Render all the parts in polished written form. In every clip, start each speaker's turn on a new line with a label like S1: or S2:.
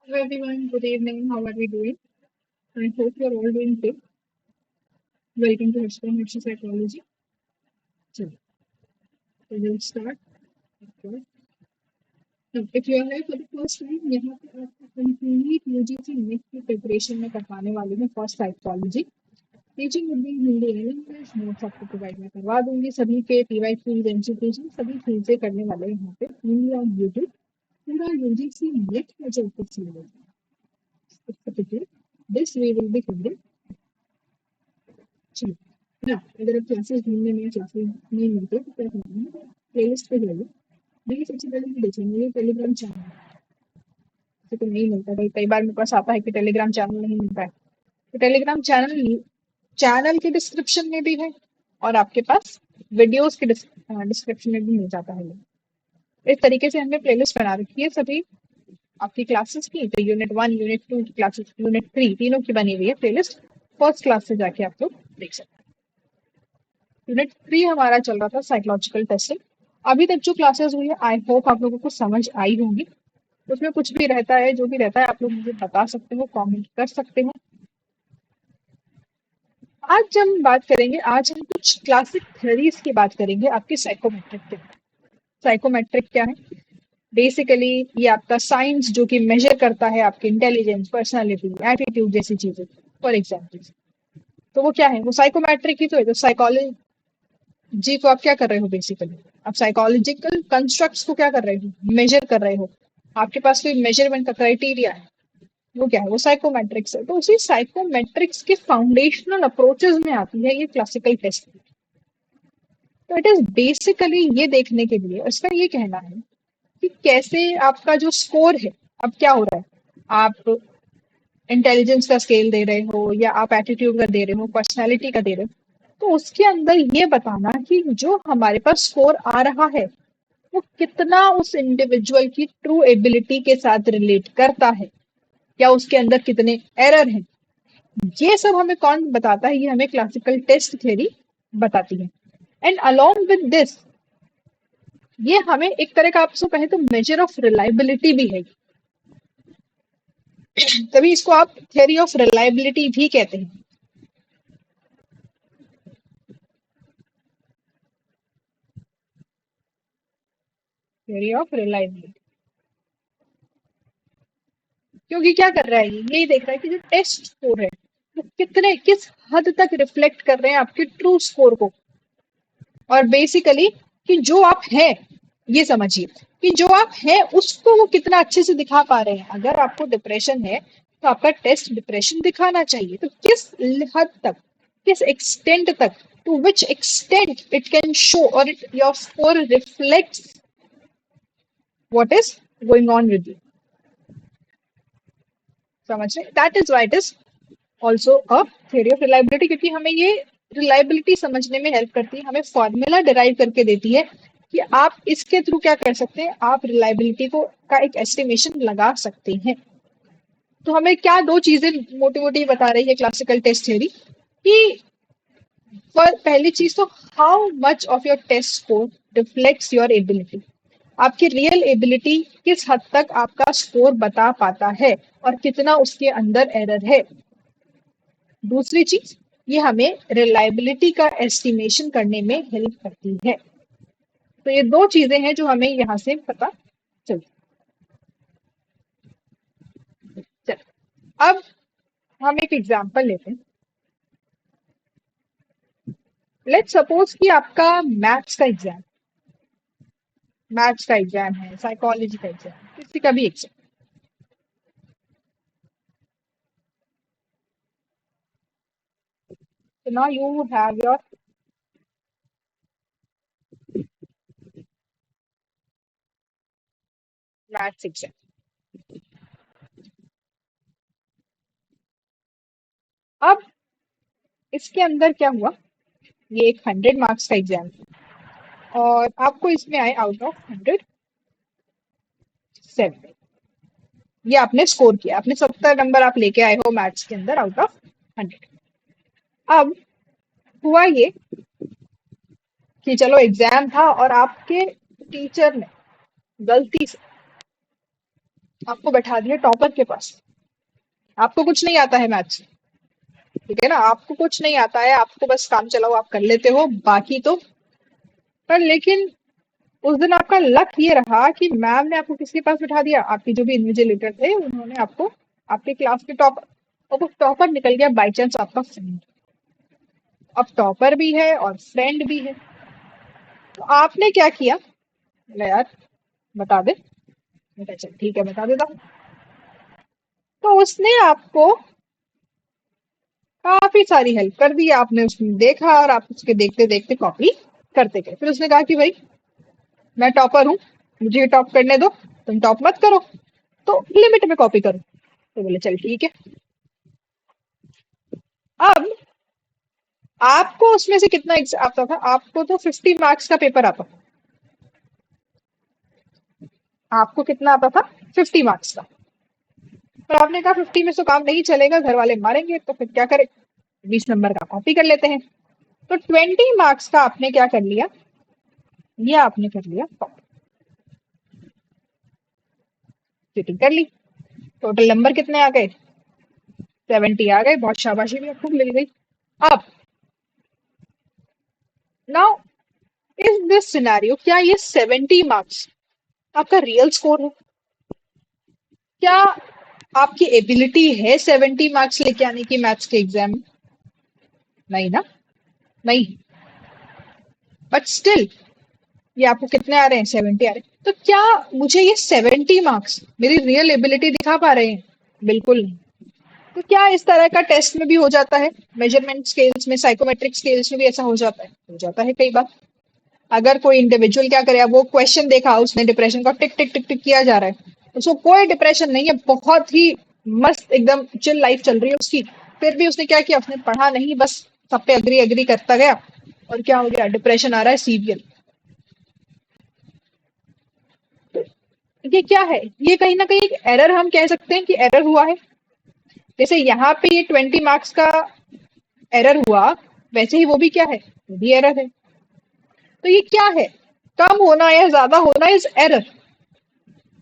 S1: Hello everyone, good evening. How are we doing? I hope you're all doing good. Welcome to Exponential Psychology. So, we'll start. Okay. Now, if you are here for the first time, यहाँ पे आपको complete UGC NET की preparation में करवाने वाले हैं for psychology. Teaching with Hindi and English notes आपको provide मैं करवा दूंगी। सभी के पीवाई फील्ड एमसीक्यूज सभी फील्ड से करने वाले हैं यहाँ पे ओनली ऑन यूट्यूब। पूरा यूजीसी नेट का जो this we will be covering. चलिए, हाँ, अगर आप क्लासेस ढूंढने में क्लासेस नहीं मिलते तो क्या करना है, प्लेलिस्ट पे जाइए। देखिए, सबसे पहले ये देखिए, मेरे टेलीग्राम चैनल तो नहीं मिलता भाई। कई बार मेरे पास आता है कि टेलीग्राम चैनल नहीं मिलता है, तो टेलीग्राम चैनल चैनल के डिस्क्रिप्शन में भी है और आपके पास वीडियोस के डिस्क्रिप्शन में भी मिल जाता है। इस तरीके से हमने प्लेलिस्ट बना रखी है सभी आपकी क्लासेस की। तो यूनिट 1 यूनिट 2 की क्लासेस, यूनिट 3 तीनों की बनी हुई है प्लेलिस्ट। फर्स्ट क्लास से जाके आप लोग देख सकते हैं। यूनिट 3 हमारा चल रहा था साइकोलॉजिकल टेस्टिंग। अभी तक जो क्लासेस हुई है आई होप आप लोगों को समझ आई होंगी। उसमें कुछ भी रहता है, जो भी रहता है आप लोग मुझे बता सकते हो, कमेंट कर सकते हो। आज हम बात करेंगे, आज हम कुछ क्लासिक थ्योरीज की बात करेंगे आपकी साइकोमेट्रिक के। साइकोमेट्रिक क्या है? बेसिकली ये आपका साइंस जो कि मेजर करता है आपकी इंटेलिजेंस, पर्सनालिटी, एटीट्यूड जैसी चीजें। फॉर एग्जाम्पल, तो वो क्या है? वो साइकोमेट्रिक ही तो है। तो साइकोलॉजी को आप क्या कर रहे हो? बेसिकली आप साइकोलॉजिकल कंस्ट्रक्ट्स को क्या कर रहे हो? मेजर कर रहे हो। आपके पास कोई मेजरमेंट का क्राइटेरिया है, वो क्या है? वो साइकोमेट्रिक्स है। तो उसी साइकोमेट्रिक्स के फाउंडेशनल अप्रोचेस में आती है ये क्लासिकल टेस्ट। तो इट इज बेसिकली ये देखने के लिए, इसका ये कहना है कि कैसे आपका जो स्कोर है, अब क्या हो रहा है, आप इंटेलिजेंस का स्केल दे रहे हो या आप एटीट्यूड का दे रहे हो, पर्सनैलिटी का दे रहे हो, तो उसके अंदर ये बताना कि जो हमारे पास स्कोर आ रहा है वो कितना उस इंडिविजुअल की ट्रू एबिलिटी के साथ रिलेट करता है, या उसके अंदर कितने एरर हैं। ये सब हमें कौन बताता है? ये हमें क्लासिकल टेस्ट थ्योरी बताती है। एंड अलोंग विद दिस, ये हमें एक तरह का आपसे कहे तो मेजर ऑफ रिलायबिलिटी भी है। तभी इसको आप थ्योरी ऑफ रिलायबिलिटी भी कहते हैं। थ्योरी ऑफ रिलायबिलिटी, क्योंकि क्या कर रहा है, ये यही देख रहा है कि जो टेस्ट स्कोर है वो कितने, किस हद तक रिफ्लेक्ट कर रहे हैं आपके ट्रू स्कोर को। और बेसिकली कि जो आप हैं, ये समझिए कि जो आप हैं उसको वो कितना अच्छे से दिखा पा रहे हैं। अगर आपको डिप्रेशन है तो आपका टेस्ट डिप्रेशन दिखाना चाहिए। तो किस हद तक, किस एक्सटेंट तक, to which extent it can show और it your score reflects what is going on with you. समझ रहे? That is why it is also a theory of reliability, क्योंकि हमें ये रिलायबिलिटी समझने में हेल्प करती है, हमें फॉर्मूला डिराइव करके देती है कि आप इसके थ्रू क्या कर सकते हैं, आप रिलायबिलिटी को का एक एस्टिमेशन लगा सकते हैं। तो हमें क्या दो चीजें मोटी मोटी बता रही है क्लासिकल टेस्ट थ्योरी कि पहली चीज तो how much of your test score reflects your ability. आपकी रियल एबिलिटी किस हद तक आपका स्कोर बता पाता है और कितना उसके अंदर एरर है। दूसरी चीज, ये हमें रिलायबिलिटी का एस्टिमेशन करने में हेल्प करती है। तो ये दो चीजें हैं जो हमें यहाँ से पता चल चल अब हम एक एग्जांपल लेते हैं। लेट्स सपोज कि आपका मैथ्स का एग्जाम है, साइकोलॉजी का एग्जाम, किसी का भी exam. So now you have your maths exam. अब इसके अंदर क्या हुआ, ये एक 100 मार्क्स का एग्जाम और आपको इसमें आए आउट ऑफ 107। ये आपने स्कोर किया, आपने 70 नंबर आप लेके आए हो मैथ्स के अंदर आउट ऑफ 100। अब हुआ ये कि चलो एग्जाम था और आपके टीचर ने गलती से आपको बैठा दिया टॉपर के पास। आपको कुछ नहीं आता है मैथ्स, ठीक है ना, आपको कुछ नहीं आता है, आपको बस काम चलाओ आप कर लेते हो, बाकी तो। पर लेकिन उस दिन आपका लक ये रहा कि मैम ने आपको किसके पास बिठा दिया, आपके जो भी इन्विजिलेटर थे उन्होंने आपको आपके क्लास के टॉपर, और वो टॉपर निकल गया बाई चांस आपका फ्रेंड। अब टॉपर भी है और फ्रेंड भी है, तो आपने क्या किया? बोला यार बता दे। मैं कहा, चल ठीक है बता देता हूँ। तो उसने आपको काफी सारी हेल्प कर दी, आपने उसमें देखा और आप उसके देखते देखते कॉपी करते गए। फिर उसने कहा कि भाई मैं टॉपर हूँ, मुझे टॉप करने दो, तुम टॉप मत करो, तो लिमिट में कॉपी करो। तो बोले चल ठीक है। अब आपको उसमें से कितना आता था? आपको तो 50 मार्क्स का पेपर आता था। आपको कितना आता था? 50 मार्क्स का। पर आपने कहा 50 में तो काम नहीं चलेगा, घर वाले मारेंगे, तो फिर क्या करें, 20 नंबर का कॉपी कर लेते हैं। तो 20 मार्क्स का आपने क्या कर लिया, ये आपने कर लिया कॉपी, चीटिंग कर ली। टोटल नंबर कितने आ गए? 70 आ गए, बहुत शाबाशी भी आपको मिल गई। अब नाउ इस दिस सिनेरियो, क्या ये 70 मार्क्स आपका रियल स्कोर है? क्या आपकी एबिलिटी है 70 मार्क्स लेके आने की मैथ्स के एग्जाम में? नहीं ना, नहीं। बट स्टिल ये आपको कितने आ रहे हैं? 70 आ रहे हैं। तो क्या मुझे ये 70 मार्क्स मेरी रियल एबिलिटी दिखा पा रहे हैं? बिल्कुल नहीं। तो क्या इस तरह का टेस्ट में भी हो जाता है, मेजरमेंट स्केल्स में, साइकोमेट्रिक स्केल्स में भी ऐसा हो जाता है कई बार। अगर कोई इंडिविजुअल क्या करे, अब वो क्वेश्चन देखा, उसने डिप्रेशन का टिक टिक टिक टिक किया जा रहा है, उसको कोई डिप्रेशन नहीं है, बहुत ही मस्त एकदम चिल लाइफ चल रही है उसकी, फिर भी उसने क्या किया, उसने पढ़ा नहीं, बस सब पे अग्री अग्री करता गया, और क्या हो गया, डिप्रेशन आ रहा है सीवियर। ये क्या है? ये कहीं ना कहीं एक एरर हम कह सकते हैं कि एरर हुआ है। जैसे यहाँ पे ये 20 मार्क्स का एरर हुआ, वैसे ही वो भी क्या है, वो भी एरर है। तो ये क्या है, कम होना या ज्यादा होना इज एरर।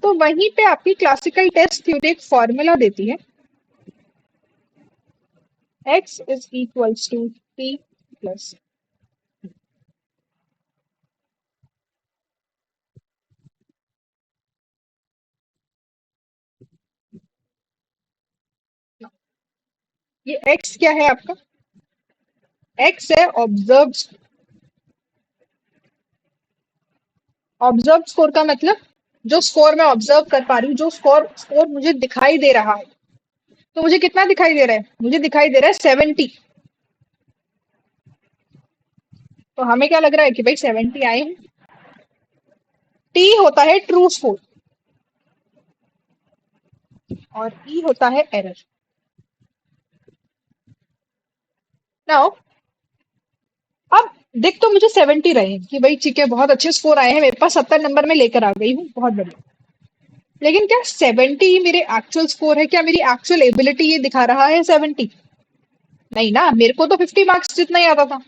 S1: तो वहीं पे आपकी क्लासिकल टेस्ट थ्योरी एक फॉर्मूला देती है, x is equals to t plus. ये x क्या है आपका? x है ऑब्जर्व। ऑब्जर्व स्कोर का मतलब जो स्कोर मैं ऑब्जर्व कर पा रही हूँ, जो स्कोर स्कोर मुझे दिखाई दे रहा है। तो मुझे कितना दिखाई दे रहा है? मुझे दिखाई दे रहा है 70। तो हमें क्या लग रहा है कि भाई 70 आए हैं। टी होता है ट्रू स्कोर और ई होता है एरर। नाउ अब देख, तो मुझे 70 रहे हैं कि भाई ठीक है, बहुत अच्छे स्कोर आए हैं मेरे पास, 70 नंबर में लेकर आ गई हूँ, बहुत बढ़िया। लेकिन क्या 70 मेरे एक्चुअल स्कोर है? क्या मेरी एक्चुअल एबिलिटी ये दिखा रहा है 70? नहीं ना, मेरे को तो 50 मार्क्स जितना ही आता था।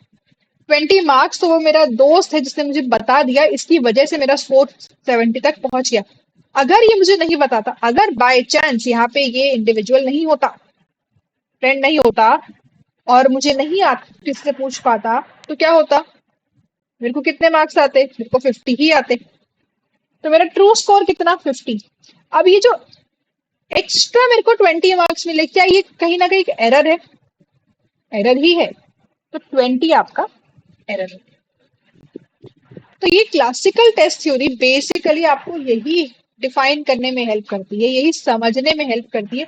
S1: 20 मार्क्स तो वो मेरा दोस्त है जिसने मुझे बता दिया, इसकी वजह से मेरा स्कोर 70 तक पहुंच गया। अगर ये मुझे नहीं बताता, अगर बाय चांस यहाँ पे ये इंडिविजुअल नहीं होता, फ्रेंड नहीं होता, और मुझे नहीं किससे पूछ पाता, तो क्या होता? मेरे को कितने मार्क्स आते? मेरे को 50 ही आते। तो मेरा ट्रू स्कोर कितना? 50। अब ये जो एक्स्ट्रा मेरे को 20 मार्क्स मिले, क्या ये कहीं ना कहीं एक एरर है? एरर ही है। तो 20 आपका एरर है। तो ये क्लासिकल टेस्ट थ्योरी बेसिकली आपको यही डिफाइन करने में हेल्प करती है, यही समझने में हेल्प करती है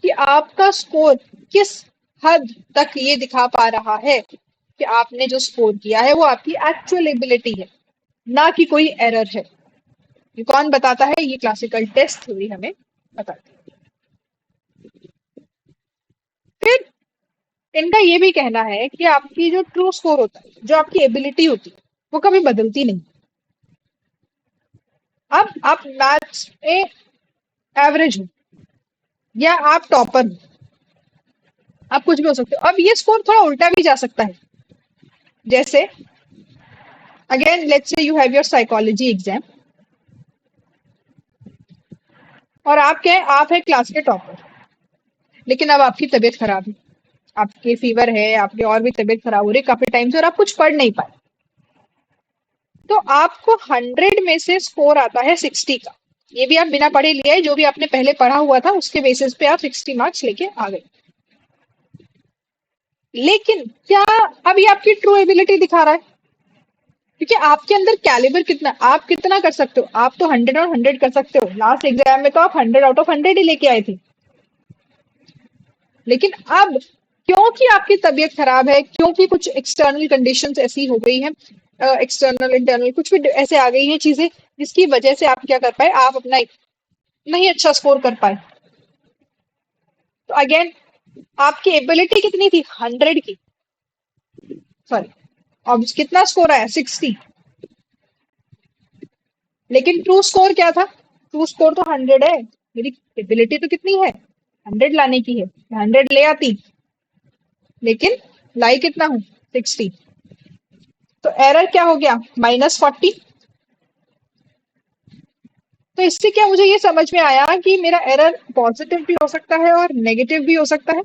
S1: कि आपका स्कोर किस हद तक ये दिखा पा रहा है कि आपने जो स्कोर किया है वो आपकी एक्चुअल एबिलिटी है, ना कि कोई एरर है। ये कौन बताता है? ये क्लासिकल टेस्ट थ्योरी हमें बताती है। फिर इनका ये भी कहना है कि आपकी जो ट्रू स्कोर होता है, जो आपकी एबिलिटी होती है, वो कभी बदलती नहीं। अब आप मैथ्स में एवरेज हो या आप टॉपर हो, आप कुछ भी हो सकते हो। अब ये स्कोर थोड़ा उल्टा भी जा सकता है। जैसे again let's say you have your psychology exam, और आप क्या है, आप है क्लास के टॉपर, लेकिन अब आपकी तबीयत खराब है, आपके फीवर है, आपकी और भी तबीयत खराब हो रही है काफी टाइम से और आप कुछ पढ़ नहीं पाए, तो आपको 100 में से स्कोर आता है 60 का। ये भी आप बिना पढ़े लिया है, जो भी आपने पहले पढ़ा हुआ था उसके बेसिस पे आप 60 मार्क्स लेके आ गए। लेकिन क्या अब ये आपकी ट्रू एबिलिटी दिखा रहा है? क्योंकि आपके अंदर कैलिबर कितना, आप कितना कर सकते हो, आप तो 100 और 100 कर सकते हो, लास्ट एग्जाम में तो आप 100 आउट ऑफ 100 ही लेके आए थे। लेकिन अब क्योंकि आपकी तबीयत खराब है, क्योंकि कुछ एक्सटर्नल कंडीशंस ऐसी हो गई हैं, एक्सटर्नल इंटरनल कुछ भी ऐसे आ गई हैं चीजें, जिसकी वजह से आप क्या कर पाए, आप अपना नहीं अच्छा स्कोर कर पाए। तो अगेन आपकी एबिलिटी कितनी थी, 100 की, सॉरी, अब कितना स्कोर आया, 60। लेकिन ट्रू स्कोर क्या था, ट्रू स्कोर तो 100 है, मेरी एबिलिटी तो कितनी है, 100 लाने की है, 100 ले आती, लेकिन लाई कितना हूं, 60। तो एरर क्या हो गया, -40। तो इससे क्या मुझे ये समझ में आया कि मेरा एरर पॉजिटिव भी हो सकता है और नेगेटिव भी हो सकता है।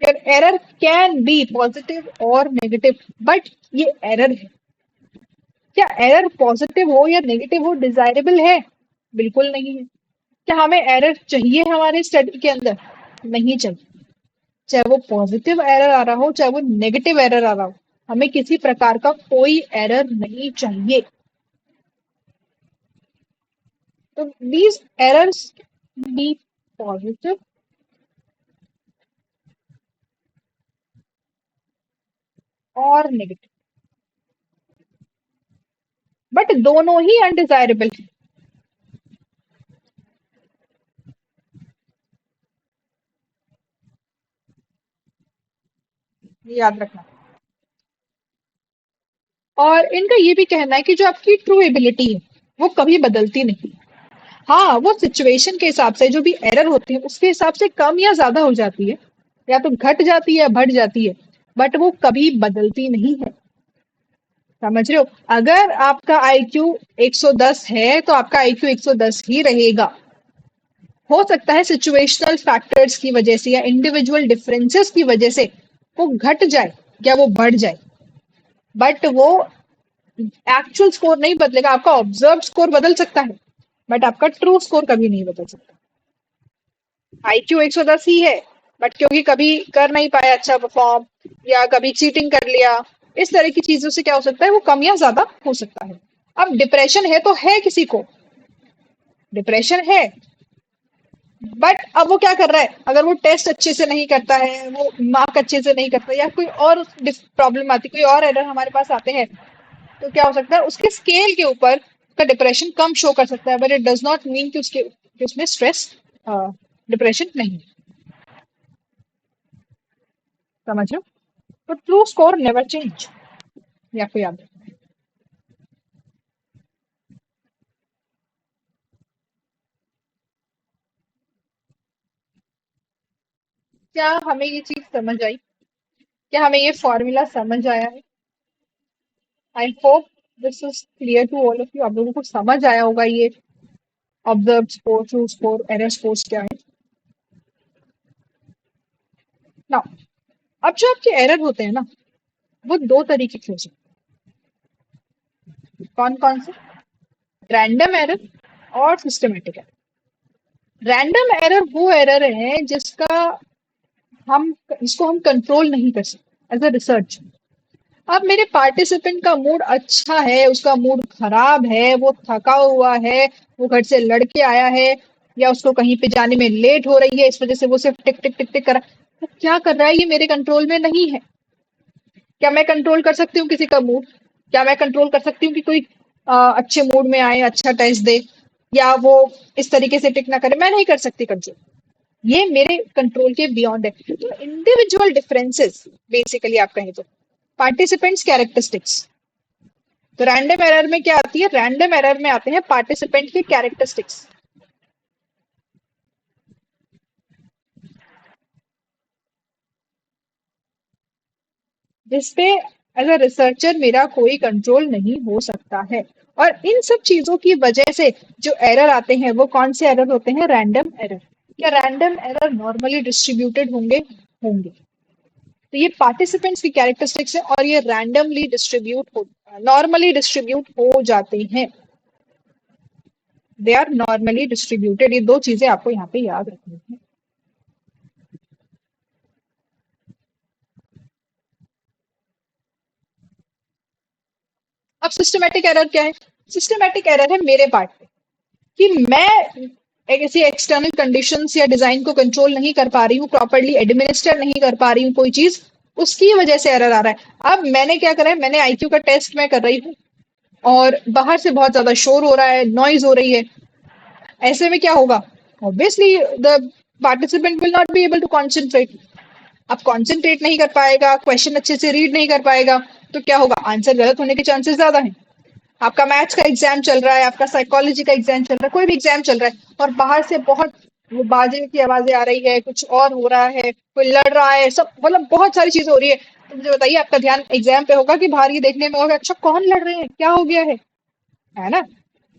S1: एरर कैन बी पॉजिटिव और नेगेटिव, बट ये एरर है। क्या एरर पॉजिटिव हो या नेगेटिव हो डिजायरेबल है? बिल्कुल नहीं है। क्या हमें एरर चाहिए हमारे स्टडी के अंदर? नहीं चाहिए। चाहे वो पॉजिटिव एरर आ रहा हो, चाहे वो नेगेटिव एरर आ रहा हो, हमें किसी प्रकार का कोई एरर नहीं चाहिए। तो these errors can be positive और नेगेटिव, बट दोनों ही अनडिजायरेबल है, ये याद रखना। और इनका ये भी कहना है कि जो आपकी ट्रू एबिलिटी है वो कभी बदलती नहीं। हाँ, वो सिचुएशन के हिसाब से जो भी एरर होती है उसके हिसाब से कम या ज्यादा हो जाती है, या तो घट जाती है या बढ़ जाती है, बट वो कभी बदलती नहीं है। समझ रहे हो? अगर आपका आईक्यू 110 है तो आपका आईक्यू 110 ही रहेगा। हो सकता है सिचुएशनल फैक्टर्स की वजह से या इंडिविजुअल डिफरेंसेस की वजह से वो घट जाए या वो बढ़ जाए, बट वो एक्चुअल स्कोर नहीं बदलेगा। आपका ऑब्जर्व स्कोर बदल सकता है, बट आपका ट्रू स्कोर कभी नहीं बदल सकता। आईक्यू 110 ही है, बट क्योंकि कभी कर नहीं पाया अच्छा परफॉर्म, या कभी चीटिंग कर लिया, इस तरह की चीजों से क्या हो सकता है, वो कम या ज्यादा हो सकता है। अब डिप्रेशन है तो है, किसी को डिप्रेशन है, बट अब वो क्या कर रहा है, अगर वो टेस्ट अच्छे से नहीं करता है, वो मार्क अच्छे से नहीं करता, या कोई और प्रॉब्लम आती, कोई और एरर हमारे पास आते हैं, तो क्या हो सकता है, उसके स्केल के ऊपर उसका डिप्रेशन कम शो कर सकता है, but it does not mean कि उसमें स्ट्रेस, डिप्रेशन नहीं है। समझ लो। तो ट्रू स्कोर नेवर चेंज, ये आपको याद रखना है। क्या हमें ये चीज समझ आई? क्या हमें ये फॉर्मूला समझ आया है? I hope this is clear to all of you. आप लोगों को समझ आया होगा ये observe score, true score, error scores क्या है। नाउ, अब जो आपके एरर होते हैं ना, वो दो तरीके के हो सकते हैं। कौन कौन से? रैंडम एरर और सिस्टमेटिक एरर। रैंडम एरर वो एरर है हम जिसको हम कंट्रोल नहीं कर सकते एज अ रिसर्च। अब मेरे पार्टिसिपेंट का मूड अच्छा है, उसका मूड खराब है, वो थका हुआ है, वो घर से लड़के आया है, या उसको कहीं पे जाने में लेट हो रही है, इस वजह से वो सिर्फ टिक टिक टिक टिक कर रहा है। वो क्या कर रहा है, ये मेरे कंट्रोल में नहीं है। क्या मैं कंट्रोल कर सकती हूँ किसी का मूड? क्या मैं कंट्रोल कर सकती हूँ कि कोई अच्छे मूड में आए, अच्छा टेस्ट दे, या वो इस तरीके से टिक ना करे? मैं नहीं कर सकती कंट्रोल, ये मेरे कंट्रोल के बियॉन्ड है। तो इंडिविजुअल डिफरेंसेस बेसिकली आप कहें तो पार्टिसिपेंट्स कैरेक्टरिस्टिक्स। तो रैंडम एरर में क्या आती है, रैंडम एरर में आते हैं पार्टिसिपेंट के कैरेक्टरिस्टिक्स, जिसपे एज अ रिसर्चर मेरा कोई कंट्रोल नहीं हो सकता है। और इन सब चीजों की वजह से जो एरर आते हैं वो कौन से एरर होते हैं? Random error. क्या रैंडम एरर नॉर्मली डिस्ट्रीब्यूटेड होंगे? होंगे। तो ये पार्टिसिपेंट्स की कैरेक्टरिस्टिक्स है और ये रैंडमली डिस्ट्रीब्यूट हो, नॉर्मली डिस्ट्रीब्यूट हो जाते हैं। They are normally distributed. ये दो चीजें आपको यहाँ पे याद रखनी है। अब सिस्टमेटिक एरर क्या है? सिस्टमेटिक एरर है मेरे पार्ट पे कि मैं एक ऐसी एक्सटर्नल कंडीशंस या डिजाइन को कंट्रोल नहीं कर पा रही हूँ, प्रॉपरली एडमिनिस्टर नहीं कर पा रही हूँ कोई चीज, उसकी वजह से एरर आ रहा है। अब मैंने क्या करा है, मैंने आईक्यू का टेस्ट मैं कर रही हूँ और बाहर से बहुत ज्यादा शोर हो रहा है, नॉइज हो रही है। ऐसे में क्या होगा? Obviously the participant will not be able to concentrate. अब कॉन्सेंट्रेट नहीं कर पाएगा, क्वेश्चन अच्छे से रीड नहीं कर पाएगा, तो क्या होगा? आंसर गलत होने के चांसेस ज्यादा हैं। आपका मैथ्स का एग्जाम चल रहा है, आपका साइकोलॉजी का एग्जाम चल रहा है, कोई भी एग्जाम चल रहा है और बाहर से बहुत वो बाजे की आवाजें आ रही है, कुछ और हो रहा है, कोई लड़ रहा है, सब मतलब बहुत सारी चीजें हो रही है, तो मुझे बताइए आपका ध्यान एग्जाम पे होगा कि बाहर ये देखने में होगा अच्छा कौन लड़ रहे हैं, क्या हो गया है ना?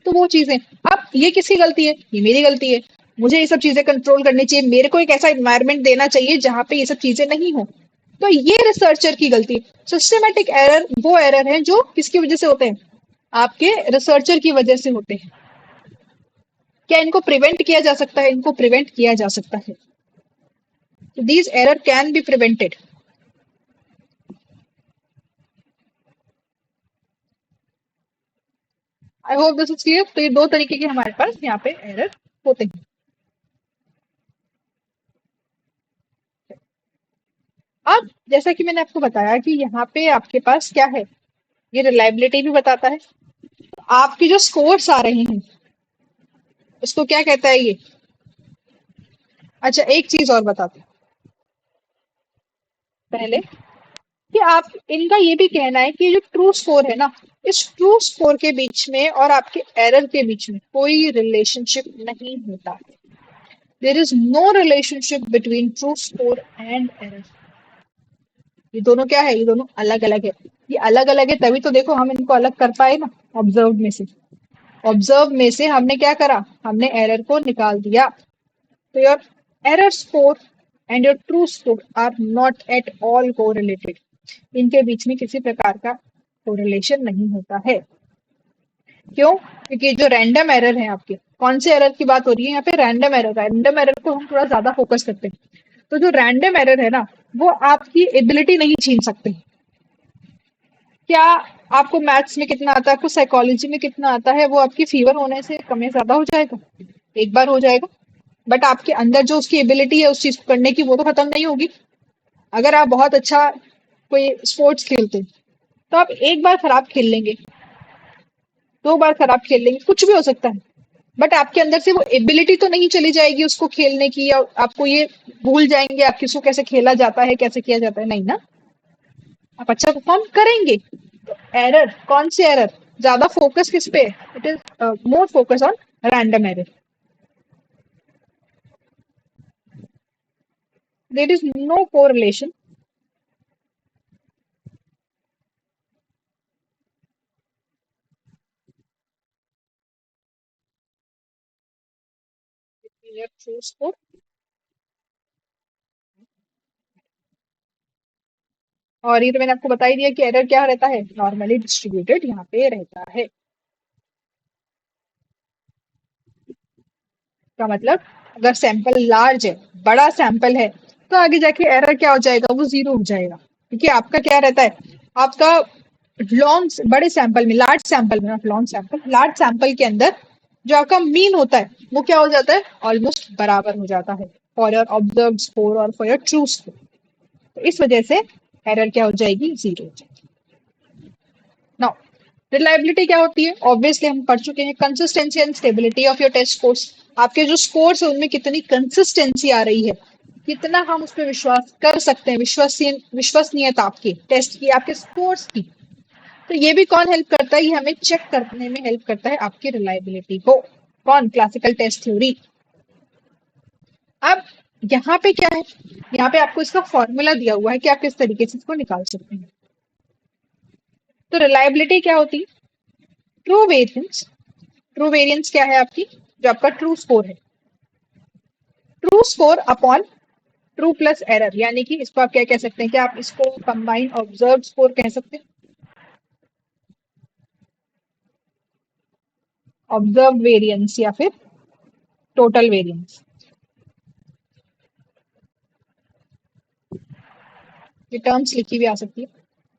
S1: तो वो चीजें, अब ये किसकी गलती है? ये मेरी गलती है। मुझे ये सब चीजें कंट्रोल करनी चाहिए, मेरे को एक ऐसा इन्वायरमेंट देना चाहिए जहां पे ये सब चीजें नहीं हो। तो ये रिसर्चर की गलती है। सिस्टमेटिक एरर वो एरर है जो किसकी वजह से होते हैं? आपके रिसर्चर की वजह से होते हैं। क्या इनको प्रिवेंट किया जा सकता है? इनको प्रिवेंट किया जा सकता है। These error can be prevented. I hope this is clear. तो ये दो तरीके के हमारे पास यहाँ पे एरर होते हैं। अब जैसा कि मैंने आपको बताया कि यहाँ पे आपके पास क्या है, ये रिलायबिलिटी भी बताता है। आपके जो स्कोर्स आ रहे हैं उसको क्या कहता है ये? अच्छा एक चीज और बताते हैं पहले कि आप इनका ये भी कहना है कि जो ट्रू स्कोर है ना, इस ट्रू स्कोर के बीच में और आपके एरर के बीच में कोई रिलेशनशिप नहीं होता। There is no relationship between true score and error. ये दोनों क्या है? ये दोनों अलग अलग है। ये अलग अलग है तभी तो देखो हम इनको अलग कर पाए ना, ऑब्जर्व में से। ऑब्जर्व में से हमने क्या करा? हमने एरर को निकाल दिया। तो your error score and your true score are not at all correlated. इनके बीच में किसी प्रकार का कोरिलेशन नहीं होता है। क्यों? क्योंकि जो रैंडम एरर है आपके, कौन से एरर की बात हो रही है यहाँ पे? Random error. रैंडम एरर को हम थोड़ा ज्यादा फोकस करते हैं। तो जो रैंडम एरर है ना, वो आपकी एबिलिटी नहीं छीन सकते। क्या आपको मैथ्स में कितना आता है, आपको साइकोलॉजी में कितना आता है, वो आपकी फीवर होने से कम या ज्यादा हो जाएगा? एक बार हो जाएगा। बट आपके अंदर जो उसकी एबिलिटी है उस चीज को करने की, वो तो खत्म नहीं होगी। अगर आप बहुत अच्छा कोई स्पोर्ट्स खेलते हैं तो आप एक बार खराब खेल लेंगे, दो बार खराब खेल लेंगे, कुछ भी हो सकता है। बट आपके अंदर से वो एबिलिटी तो नहीं चली जाएगी उसको खेलने की, या आपको ये भूल जाएंगे आप किसको कैसे खेला जाता है, कैसे किया जाता है? नहीं ना, आप अच्छा परफॉर्म करेंगे। तो एरर, कौन से एरर? ज्यादा फोकस किस पे? It is more focus on random error. There is no correlation between your true score. और ये तो मैंने आपको बता ही दिया कि एरर क्या रहता है, नॉर्मली डिस्ट्रीब्यूटेड यहाँ पे रहता है। का मतलब अगर सैंपल लार्ज है, बड़ा सैंपल है, तो आगे जाके एरर क्या हो जाएगा? वो जीरो हो जाएगा। क्योंकि आपका क्या रहता है, आपका लॉन्ग बड़े सैंपल में, लार्ज सैंपल में, not long sample, large sample के अंदर जो आपका मीन होता है वो क्या हो जाता है? ऑलमोस्ट बराबर हो जाता है फॉर योर ऑब्जर्व स्कोर और फॉर योर ट्रू स्कोर। तो इस वजह से एरर क्या हो जाएगी? जीरो हो जाएगी। नाउ रिलायबिलिटी क्या होती है? ऑब्वियसली हम पढ़ चुके हैं, consistency and stability of your test scores. आपके जो स्कोर्स है उनमें कितनी कंसिस्टेंसी आ रही है, कितना हम उस पर विश्वास कर सकते हैं, विश्वसनीयता आपकी टेस्ट की, आपके स्कोर्स की। तो ये भी कौन हेल्प करता है? ये हमें चेक करने में हेल्प करता है आपकी रिलायबिलिटी को। कौन? Classical test theory. अब यहाँ पे क्या है, यहाँ पे आपको इसका फॉर्मूला दिया हुआ है कि आप किस तरीके से इसको निकाल सकते हैं। तो रिलायबिलिटी क्या होती है? ट्रू वेरिएंस, ट्रू वेरिएंस क्या है आपकी, जो आपका ट्रू स्कोर है, true score upon true plus error, यानी कि इसको आप क्या कह सकते हैं, क्या आप इसको कंबाइंड ऑब्जर्व स्कोर कह सकते हैं, ऑब्जर्व वेरिएंस या फिर टोटल वेरिएंस, ये टर्म्स लिखी हुई आ सकती है।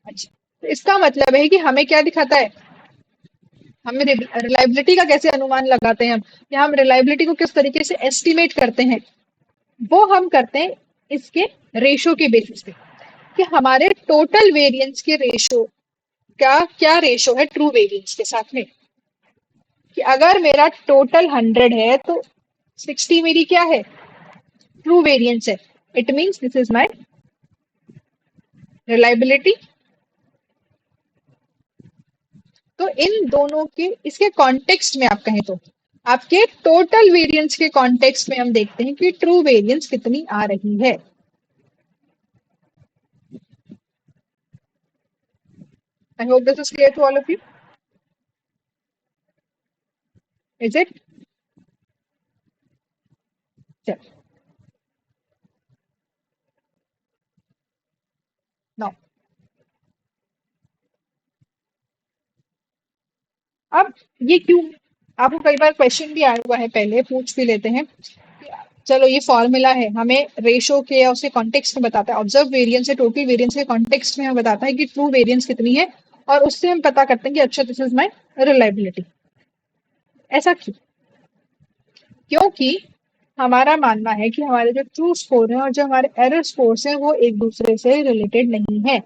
S1: अच्छा, तो इसका मतलब है कि हमें क्या दिखाता है, हमें रिलायबिलिटी का कैसे अनुमान लगाते हैं हम, या हम रिलायबिलिटी को किस तरीके से एस्टिमेट करते हैं, वो हम करते हैं इसके रेशो के बेसिस पे, कि हमारे टोटल वेरिएंस के रेशो का क्या रेशो है ट्रू वेरिएंस के साथ में, कि अगर मेरा टोटल 100 है तो 60 मेरी क्या है, ट्रू वेरिएंस है, it means this is my reliability. तो इन दोनों के इसके कॉन्टेक्स्ट में आप कहें तो आपके टोटल वेरिएंस के कॉन्टेक्स्ट में हम देखते हैं कि ट्रू वेरिएंस कितनी आ रही है। I hope this is clear to all of you, is it? Now अब ये क्यों, आपको कई बार क्वेश्चन भी आया हुआ है, पहले पूछ भी लेते हैं, चलो ये फॉर्मूला है हमें रेशो के या उसके कॉन्टेक्स्ट में बताता है, ऑब्जर्व वेरिएंस है टोटल वेरिएंस के कॉन्टेक्स्ट में हमें बताता है कि ट्रू वेरिएंस कितनी है, और उससे हम पता करते हैं कि अच्छा दिस इज माई रिलायबिलिटी। ऐसा क्यों? क्योंकि हमारा मानना है कि हमारे जो ट्रू स्कोर है और जो हमारे एरर स्कोर्स हैं वो एक दूसरे से रिलेटेड नहीं है।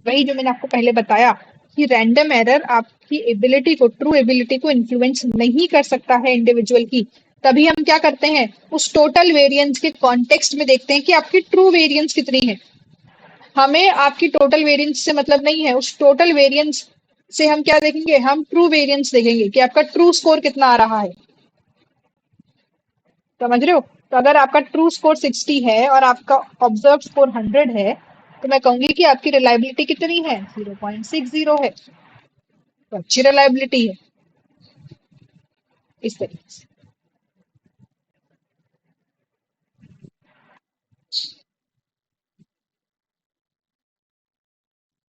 S1: वही जो मैंने आपको पहले बताया कि रैंडम एरर आपकी एबिलिटी को, ट्रू एबिलिटी को इन्फ्लुएंस नहीं कर सकता है इंडिविजुअल की। तभी हम क्या करते हैं, उस टोटल वेरिएंस के कॉन्टेक्स्ट में देखते हैं कि आपकी ट्रू वेरिएंस कितनी है। हमें आपकी टोटल वेरिएंस से मतलब नहीं है, उस टोटल वेरिएंस से हम क्या देखेंगे, हम ट्रू वेरिएंस देखेंगे कि आपका ट्रू स्कोर कितना आ रहा है। समझ रहे हो? तो अगर आपका ट्रू स्कोर 60 है और आपका ऑब्जर्व स्कोर 100 है, तो मैं कहूंगी कि आपकी रिलायबिलिटी कितनी है, 0.60 है, तो अच्छी रिलायबिलिटी है। इस तरीके से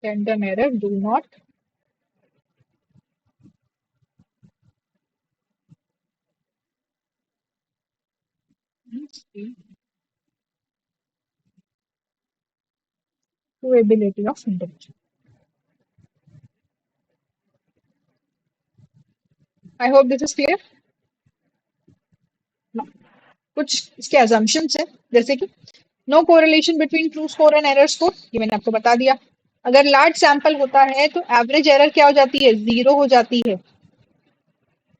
S1: random error do not probability of individual. I hope this is clear. कुछ इसके assumptions है, जैसे कि no correlation between true score and error score, ये मैंने आपको बता दिया। अगर लार्ज सैंपल होता है तो एवरेज एरर क्या हो जाती है, 0 हो जाती है।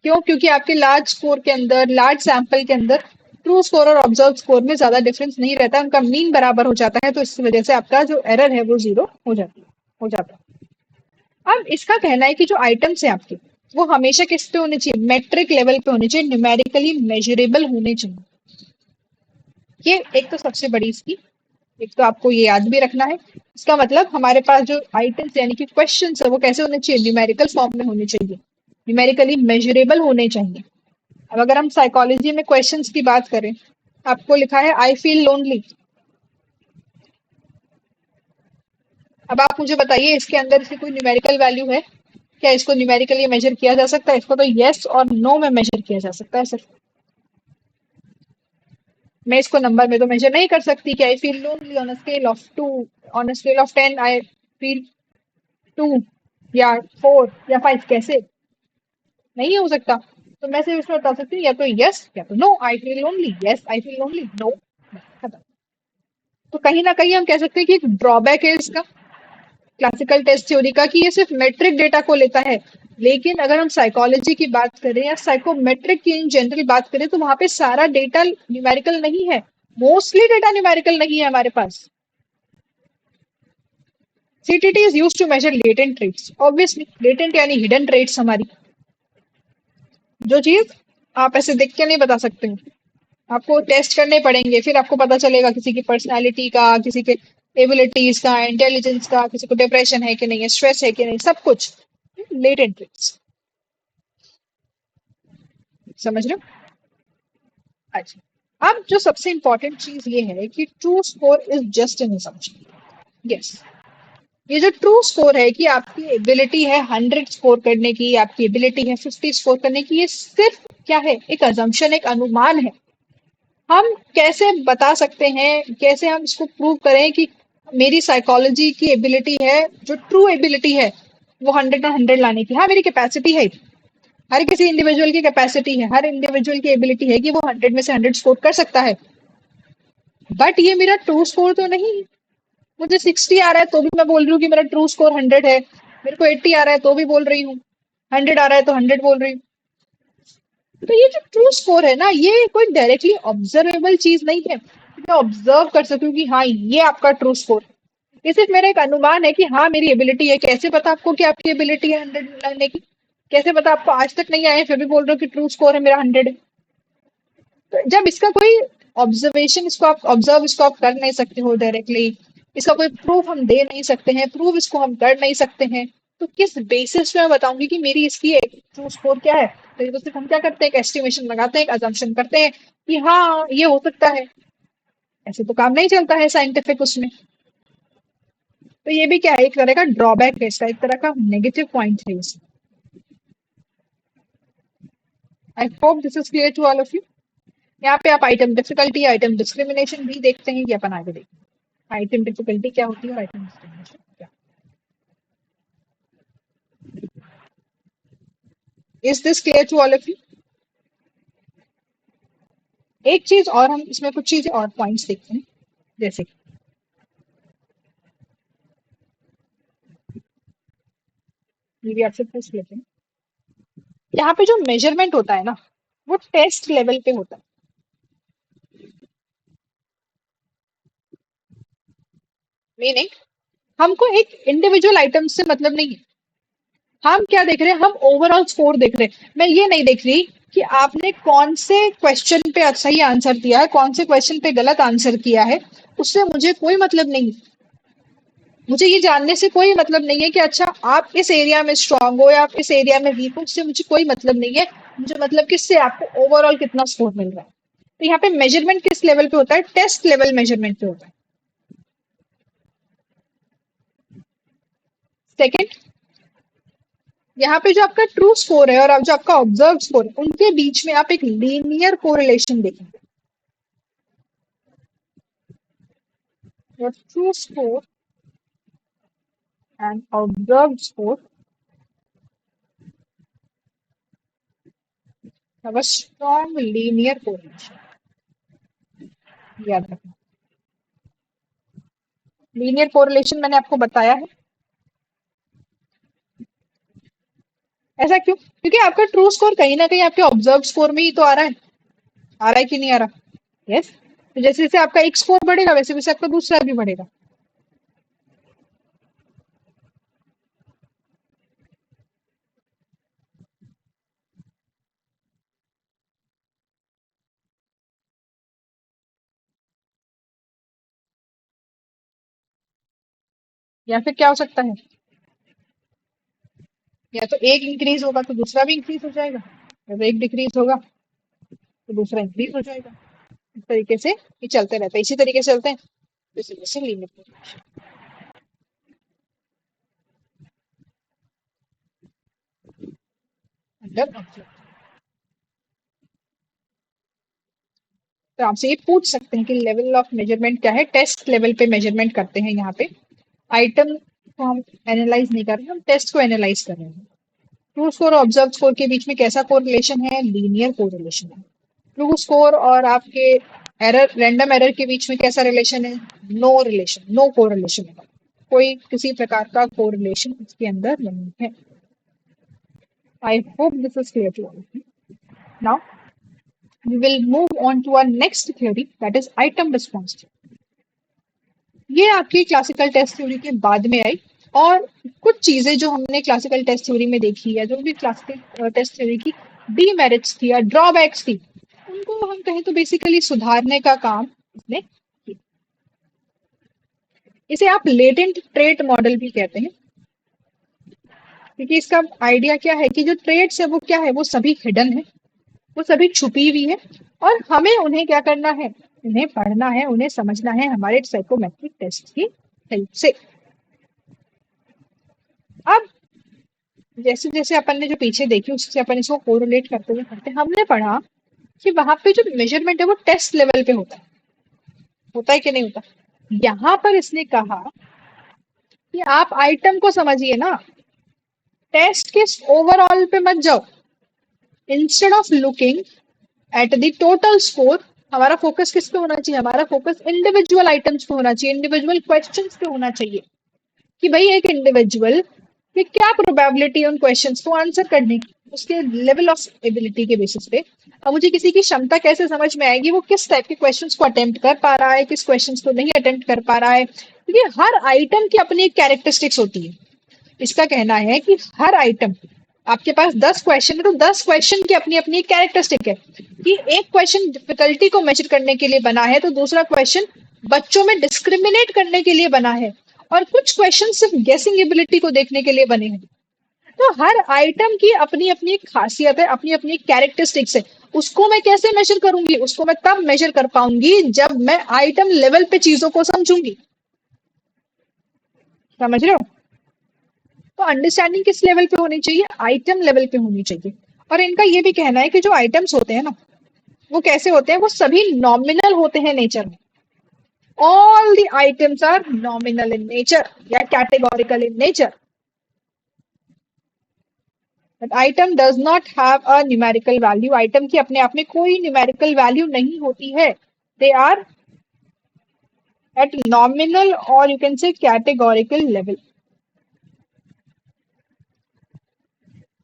S1: क्यों? क्योंकि आपके लार्ज स्कोर के अंदर, लार्ज सैंपल के अंदर ट्रू स्कोर और ऑब्जर्व स्कोर में ज्यादा डिफरेंस नहीं रहता, उनका मीन बराबर हो जाता है, तो इस वजह से आपका जो एरर है वो 0 हो जाती है, हो जाता है। अब इसका कहना है कि जो आइटम्स है आपके, वो हमेशा किस पे होने चाहिए, मेट्रिक लेवल पे होने चाहिए, न्यूमेरिकली मेजरेबल होने चाहिए। ये एक तो सबसे बड़ी इसकी, एक तो आपको ये याद भी रखना है। इसका मतलब हमारे पास जो आइटम्स यानी कि क्वेश्चन है वो कैसे होने चाहिए, न्यूमेरिकल फॉर्म में होने चाहिए, न्यूमेरिकली मेजरेबल होने चाहिए। अब अगर हम साइकोलॉजी में क्वेश्चंस की बात करें, आपको लिखा है आई फील लोनली। अब आप मुझे बताइए इसके अंदर इसकी कोई न्यूमेरिकल वैल्यू है क्या, इसको न्यूमेरिकली मेजर किया जा सकता है? इसको तो यस और नो में मेजर किया जा सकता है सिर्फ। मैं इसको नंबर में तो मेजर नहीं कर सकती कि I feel lonely on a scale of 2, on a scale of 10 I feel 2 या 4 या 5, कैसे? नहीं हो सकता। तो मैं सिर्फ इसमें बता सकती हूँ या तो यस या तो no, I feel lonely, yes I feel lonely, no, खत्म। तो कहीं ना कहीं हम कह सकते हैं कि एक ड्रॉबैक है इसका, क्लासिकल टेस्ट थ्योरी का, कि ये सिर्फ मेट्रिक डेटा को लेता है। लेकिन अगर हम साइकोलॉजी की बात करें या साइकोमेट्रिक की इन जनरल बात करें, तो वहां पे सारा डेटा न्यूमेरिकल नहीं है, मोस्टली डेटा न्यूमेरिकल नहीं है हमारे पास। CTT is use to measure latent traits, obviously latent यानी हिडन ट्रेट्स, हमारी जो चीज आप ऐसे देख के नहीं बता सकते हो, आपको टेस्ट करने पड़ेंगे, फिर आपको पता चलेगा किसी की पर्सनालिटी का, किसी के एबिलिटीज का, इंटेलिजेंस का, किसी को डिप्रेशन है कि नहीं है, स्ट्रेस है कि नहीं, सब कुछ लेटेंट ट्रेट्स। समझ रहे हो? अच्छा, अब जो सबसे इंपॉर्टेंट चीज ये है कि true score is just an assumption. Yes, ये जो ट्रू स्कोर है कि आपकी एबिलिटी है 100 स्कोर करने की, आपकी एबिलिटी है 50 स्कोर करने की, ये सिर्फ क्या है, एक अजम्पशन, एक अनुमान है। हम कैसे बता सकते हैं, कैसे हम इसको प्रूव करें कि मेरी साइकोलॉजी की एबिलिटी है, जो ट्रू एबिलिटी है वो 100 और 100 लाने की, हाँ मेरी कैपेसिटी है, हर किसी इंडिविजुअल की कैपेसिटी है, हर इंडिविजुअल की एबिलिटी है कि वो 100 में से 100 स्कोर कर सकता है, बट ये मेरा ट्रू स्कोर तो नहीं। मुझे 60 आ रहा है तो भी मैं बोल रही हूँ कि मेरा ट्रू स्कोर 100 है, मेरे को 80 आ रहा है तो भी बोल रही हूँ, 100 आ रहा है तो 100 बोल रही हूँ। तो ये जो ट्रू स्कोर है ना, ये कोई डायरेक्टली ऑब्जर्वेबल चीज नहीं है, मैं ऑब्जर्व कर सकूं कि हाँ ये आपका ट्रू स्कोर है। ये सिर्फ मेरा एक अनुमान है कि हाँ मेरी एबिलिटी है। कैसे पता आपको कि आपकी एबिलिटी है 100 लाने की? कैसे पता? आपको आज तक नहीं आए फिर भी बोल रहे हो कि ट्रू स्कोर है मेरा 100 है। तो जब इसका कोई ऑब्जर्वेशन, इसको आप कर नहीं सकते हो डायरेक्टली, इसका कोई प्रूफ हम दे नहीं सकते हैं, प्रूफ इसको हम कर नहीं सकते हैं, तो किस बेसिस पे मैं बताऊंगी कि मेरी इसकी ट्रू स्कोर क्या है? तो ये तो सिर्फ हम क्या करते हैं, एक एस्टिमेशन लगाते हैं, एक अजम्पशन करते हैं कि हाँ ये हो सकता है। ऐसे तो काम नहीं चलता है साइंटिफिक उसमें। तो ये भी क्या है, एक तरह का ड्रॉबैक है इसका, एक तरह का नेगेटिव पॉइंट है इसमें। I hope this is clear to all of you. यहाँ पे आप आइटम डिफिकल्टी, आइटम डिस्क्रिमिनेशन भी देखते हैं कि अपन आगे देखेंगे आइटम डिफिकल्टी क्या होती है और आइटम डिस्क्रिमिनेशन क्या। Is this clear to all of you? एक चीज और, हम इसमें कुछ चीजें और पॉइंट्स देखते हैं, जैसे कि ये भी आपसे पूछ लेते हैं। यहाँ पे जो मेजरमेंट होता है ना, वो टेस्ट लेवल पे होता है। मीनिंग, हमको एक इंडिविजुअल आइटम से मतलब नहीं है। हम क्या देख रहे हैं, हम ओवरऑल स्कोर देख रहे हैं। मैं ये नहीं देख रही कि आपने कौन से क्वेश्चन पे सही आंसर दिया है, कौन से क्वेश्चन पे गलत आंसर किया है, उससे मुझे कोई मतलब नहीं। मुझे ये जानने से कोई मतलब नहीं है कि अच्छा आप इस एरिया में स्ट्रांग हो या आप इस एरिया में वीक हो, उससे मुझे कोई मतलब नहीं है। मुझे मतलब किससे, आपको ओवरऑल कितना स्कोर मिल रहा है। तो यहाँ पे मेजरमेंट किस लेवल पे होता है? टेस्ट लेवल मेजरमेंट पे होता है। सेकेंड, यहाँ पे जो आपका ट्रू स्कोर है और अब जो आपका ऑब्जर्व स्कोर है, उनके बीच में आप एक लीनियर कोरिलेशन देखेंगे। True score and observe score have a strong linear correlation, याद रखना। लीनियर कोरिलेशन मैंने आपको बताया है। ऐसा क्यों? क्योंकि आपका ट्रू स्कोर कहीं ना कहीं आपके ऑब्जर्व स्कोर में ही तो आ रहा है। आ रहा है कि नहीं आ रहा? यस। तो जैसे जैसे आपका एक स्कोर बढ़ेगा वैसे वैसे आपका दूसरा भी बढ़ेगा। या फिर क्या हो सकता है, या तो एक इंक्रीज होगा तो दूसरा भी इंक्रीज हो जाएगा, या तो एक डिक्रीज होगा तो दूसरा इंक्रीज हो जाएगा। इस तरीके से ये चलते रहता है, इसी तरीके से चलते हैं। इसी वजह से लीनियर कोरिलेशन अंडर ऑब्जर्व। तो आपसे ये पूछ सकते हैं कि लेवल ऑफ मेजरमेंट क्या है। टेस्ट लेवल पे मेजरमेंट करते हैं यहाँ पे। आइटम को हम एनालाइज नहीं कर रहे, हम टेस्ट को एनालाइज कर रहे हैं। ट्रू स्कोर और ऑब्जर्व स्कोर के बीच में कैसा कोरिलेशन है? लीनियर कोरिलेशन है। ट्रू स्कोर और आपके एरर, रैंडम एरर के बीच में कैसा रिलेशन है? नो रिलेशन, नो कोरिलेशन है। कोई किसी प्रकार का कोरिलेशन इसके अंदर नहीं है। I hope this is clear to all. Now we will move on to our next theory, that is item response theory. ये आपकी क्लासिकल टेस्ट थ्योरी के बाद में आई, और कुछ चीजें जो हमने क्लासिकल टेस्ट थ्योरी में देखी है, जो भी क्लासिकल टेस्ट थ्योरी की डीमेरिट्स थी या ड्रॉबैक्स थी, उनको हम कहें तो बेसिकली सुधारने का काम इसने किया। इसे आप लेटेंट ट्रेट मॉडल भी कहते हैं, क्योंकि इसका आइडिया क्या है कि जो ट्रेड्स है वो क्या है, वो सभी हिडन है। वो सभी छुपी हुई है और हमें उन्हें क्या करना है, उन्हें पढ़ना है, उन्हें समझना है हमारे साइकोमेट्रिक टेस्ट की हेल्प से। अब जैसे जैसे अपन ने जो पीछे देखी उससे अपन इसको कोरिलेट करते हुए पढ़ते हमने पढ़ा कि वहां पे जो मेजरमेंट है वो टेस्ट लेवल पे होता है कि नहीं होता। यहाँ पर इसने कहा कि आप आइटम को समझिए ना, टेस्ट के ओवरऑल पे मत जाओ। Instead of looking at the total score, हमारा फोकस किस पे होना चाहिए, हमारा फोकस इंडिविजुअल आइटम्स पे होना चाहिए, इंडिविजुअल क्वेश्चंस पे होना चाहिए कि भाई एक इंडिविजुअल कि क्या प्रोबेबिलिटी है उन क्वेश्चंस को आंसर करने की, उसके लेवल ऑफ एबिलिटी के बेसिस पे। अब मुझे किसी की क्षमता कैसे समझ में आएगी, वो किस टाइप के क्वेश्चंस को अटेम्प्ट कर पा रहा है, किस क्वेश्चंस को नहीं अटेम्प्ट कर पा रहा है, क्योंकि हर आइटम की अपनी एक कैरेक्टरिस्टिक्स होती है। इसका कहना है कि हर आइटम, आपके पास 10 क्वेश्चन है तो 10 क्वेश्चन की अपनी अपनी कैरेक्टरिस्टिक है कि एक क्वेश्चन डिफिकल्टी को मेजर करने के लिए बना है तो दूसरा क्वेश्चन बच्चों में डिस्क्रिमिनेट करने के लिए बना है और कुछ क्वेश्चन सिर्फ गेसिंग एबिलिटी को देखने के लिए बने हैं। तो हर आइटम की अपनी अपनी एक खासियत है, अपनी अपनी कैरेक्टरिस्टिक्स है। उसको मैं कैसे मेजर करूंगी, उसको मैं तब मेजर कर पाऊंगी जब मैं आइटम लेवल पे चीजों को समझूंगी। समझ रहे हो? तो अंडरस्टैंडिंग किस लेवल पे होनी चाहिए, आइटम लेवल पे होनी चाहिए। और इनका ये भी कहना है कि जो आइटम्स होते हैं ना, वो कैसे होते हैं, वो सभी नॉमिनल होते हैं नेचर में। All the items are nominal in nature या categorical in nature, but item does not have a numerical value. Item की अपने आप में कोई न्यूमेरिकल वैल्यू नहीं होती है, दे आर एट नॉमिनल और you can say categorical level.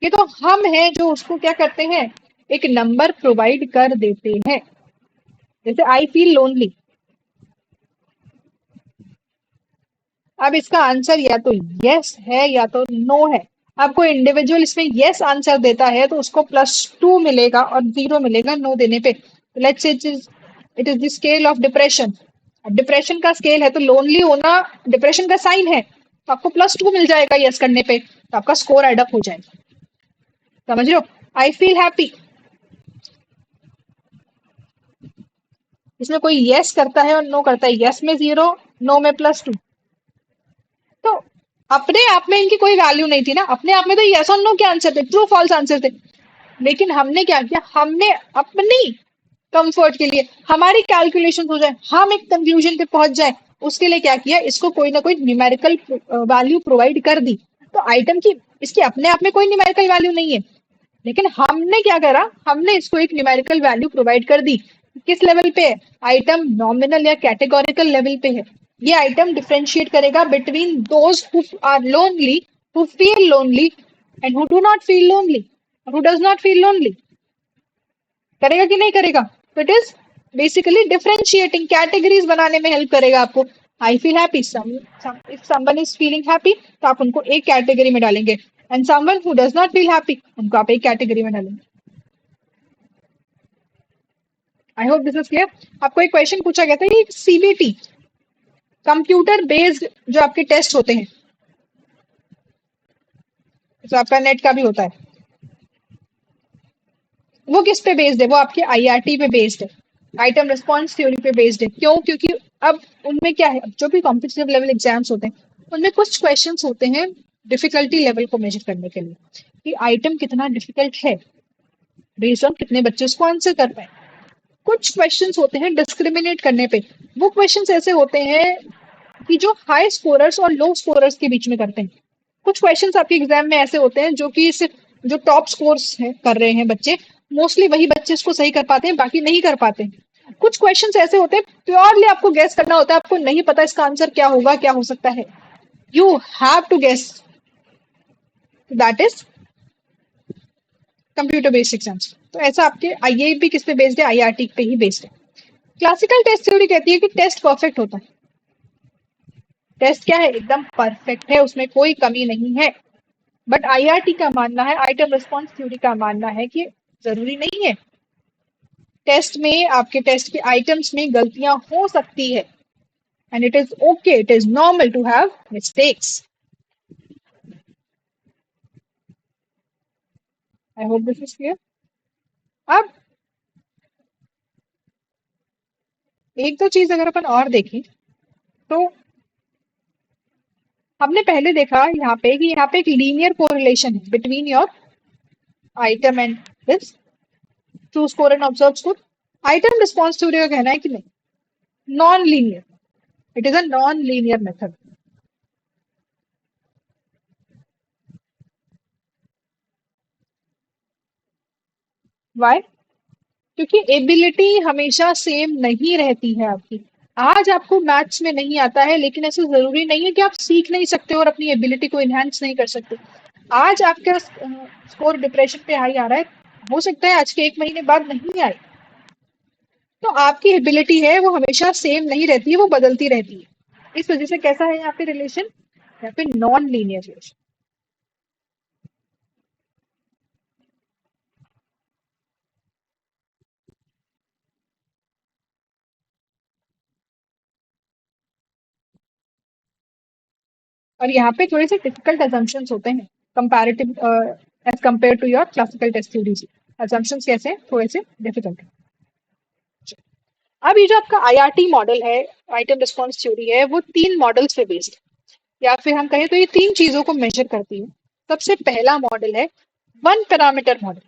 S1: ये तो हम हैं जो उसको क्या करते हैं, एक नंबर प्रोवाइड कर देते हैं। जैसे आई फील लोनली, अब इसका आंसर या तो यस है या तो नो है। अब कोई इंडिविजुअल इसमें यस आंसर देता है तो उसको +2 मिलेगा और 0 मिलेगा नो देने पे। Let's say it is the scale of depression. अब डिप्रेशन का स्केल है तो लोनली होना डिप्रेशन का साइन है, तो आपको +2 मिल जाएगा यस करने पे, तो आपका स्कोर एडअप हो जाएगा। समझ रहे हो? आई फील हैप्पी, इसमें कोई यस करता है और नो करता है, यस में 0, नो में +2। तो अपने आप में इनकी कोई वैल्यू नहीं थी ना, अपने आप में तो यस और नो के आंसर थे, ट्रू फॉल्स आंसर थे। लेकिन हमने क्या किया, हमने अपनी कंफर्ट के लिए, हमारी कैलकुलेशन हो जाए, हम एक कंक्लूजन पे पहुंच जाए, उसके लिए क्या किया, इसको कोई ना कोई न्यूमेरिकल वैल्यू प्रोवाइड कर दी। तो आइटम की इसके अपने आप में कोई न्यूमेरिकल वैल्यू नहीं है, लेकिन हमने क्या करा, हमने इसको एक न्यूमेरिकल वैल्यू प्रोवाइड कर दी। किस लेवल पे है, आइटम नॉमिनल या कैटेगोरिकल लेवल पे है। ये आइटम डिफरेंशिएट करेगा between those who are lonely, who feel lonely and who do not feel lonely, who does not feel lonely. करेगा कि नहीं करेगा? तो it is basically differentiating, categories बनाने में हेल्प करेगा आपको। I feel happy, if someone is feeling happy तो आप उनको एक कैटेगरी में डालेंगे, and someone who does not feel happy उनको आप एक कैटेगरी में डालेंगे। आई होप दिस इज क्लियर। आपको एक क्वेश्चन पूछा गया था, ये सीबीटी कंप्यूटर बेस्ड जो आपके टेस्ट होते हैं, जो आपका नेट का भी होता है, वो किस पे बेस्ड है, वो आपके आईआरटी पे बेस्ड है, आइटम रिस्पॉन्स थ्योरी पे बेस्ड है। क्यों? क्योंकि अब उनमें क्या है, जो भी कॉम्पिटिटिव लेवल एग्जाम्स होते हैं उनमें कुछ क्वेश्चंस होते हैं डिफिकल्टी लेवल को मेजर करने के लिए कि आइटम कितना डिफिकल्ट है, बेस्ड ऑन कितने बच्चे उसको आंसर कर पाए। कुछ क्वेश्चंस होते हैं डिस्क्रिमिनेट करने पे, वो क्वेश्चंस ऐसे होते हैं कि जो हाई स्कोरर्स और लो स्कोरर्स के बीच में करते हैं। कुछ क्वेश्चंस आपके एग्जाम में ऐसे होते हैं जो कि सिर्फ जो टॉप स्कोर्स है कर रहे हैं बच्चे, मोस्टली वही बच्चे इसको सही कर पाते हैं, बाकी नहीं कर पाते हैं। कुछ क्वेश्चंस ऐसे होते हैं प्योरली आपको गेस करना होता है, आपको नहीं पता इसका आंसर क्या होगा, क्या हो सकता है, you have to guess, that is computer based exams. तो ऐसा आपके आईआईपी किस पे बेस्ड है, आईआरटी पे ही बेस्ड है। क्लासिकल टेस्ट थ्योरी कहती है कि टेस्ट परफेक्ट होता है, टेस्ट क्या है, एकदम परफेक्ट है, उसमें कोई कमी नहीं है। बट आईआरटी का मानना है, आइटम रिस्पॉन्स थ्योरी का मानना है कि जरूरी नहीं है, टेस्ट में आपके टेस्ट के आइटम्स में गलतियां हो सकती है, and it is okay, it is normal to have mistakes. I hope this is clear. अब एक दो चीज अगर अपन और देखें तो हमने पहले देखा यहाँ पे कि यहाँ पे एक लीनियर कोरिलेशन है between your item and this true score and observe score. Item response theory का कहना है कि नहीं, non linear, it is a non linear method. Why? क्योंकि एबिलिटी हमेशा सेम नहीं रहती है आपकी। आज आपको मैथ्स में नहीं आता है लेकिन ऐसा जरूरी नहीं है कि आप सीख नहीं सकते और अपनी एबिलिटी को इनहेंस नहीं कर सकते। आज आपका स्कोर डिप्रेशन पे हाई आ रहा है, हो सकता है आज के एक महीने बाद नहीं आए। तो आपकी एबिलिटी है वो हमेशा सेम नहीं रहती है, वो बदलती रहती है। इस वजह से कैसा है यहाँ पे रिलेशन, यहाँ पे नॉन लीनियर रिलेशन। और यहाँ पे थोड़े से डिफिकल्ट assumptions होते हैं comparative as compare to your classical test theories. assumptions कैसे हैं, थोड़े से डिफिकल्ट है। अब ये जो आपका आईआरटी मॉडल है, आइटम रिस्पॉन्स थ्योरी है, वो तीन मॉडल्स पे बेस्ड है, या फिर हम कहें तो ये तीन चीजों को मेजर करती है। सबसे पहला मॉडल है वन पैरामीटर मॉडल।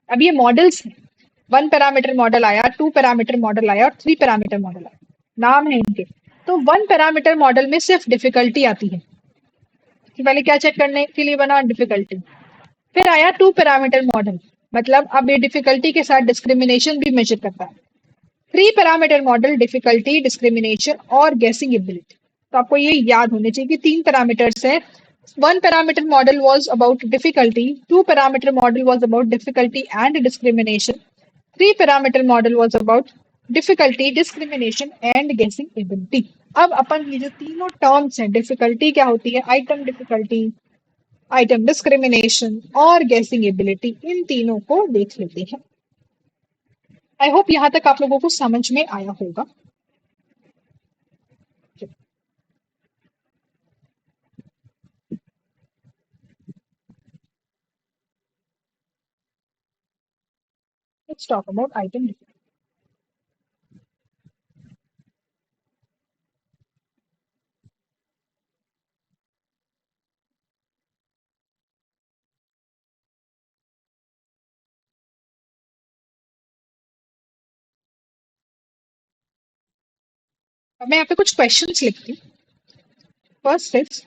S1: अब ये मॉडल्स हैं, वन पैरामीटर मॉडल आया, टू पैरामीटर मॉडल आया और थ्री पैरामीटर मॉडल आया, नाम है इनके। तो वन पैरामीटर मॉडल में सिर्फ डिफिकल्टी आती है कि पहले क्या चेक करने के लिए बना, डिफिकल्टी। फिर आया टू पैरामीटर मॉडल, मतलब अब ये डिफिकल्टी के साथ डिस्क्रिमिनेशन भी मेजर करता है। Three parameter model difficulty, discrimination और गेसिंग एबिलिटी। तो आपको ये याद होने चाहिए कि तीन पैरामीटर्स है। One parameter model was about difficulty, two parameter model was about difficulty and discrimination, three parameter model was about difficulty, discrimination and guessing ability. अब अपन ये जो तीनों टर्म्स हैं, डिफिकल्टी क्या होती है, आइटम डिफिकल्टी, आइटम डिस्क्रिमिनेशन और गेसिंग एबिलिटी, इन तीनों को देख लेते हैं। आई होप यहां तक आप लोगों को समझ में आया होगा। Let's talk about item difficulty. अब मैं यहाँ पे कुछ क्वेश्चंस लिखती हूँ। First is,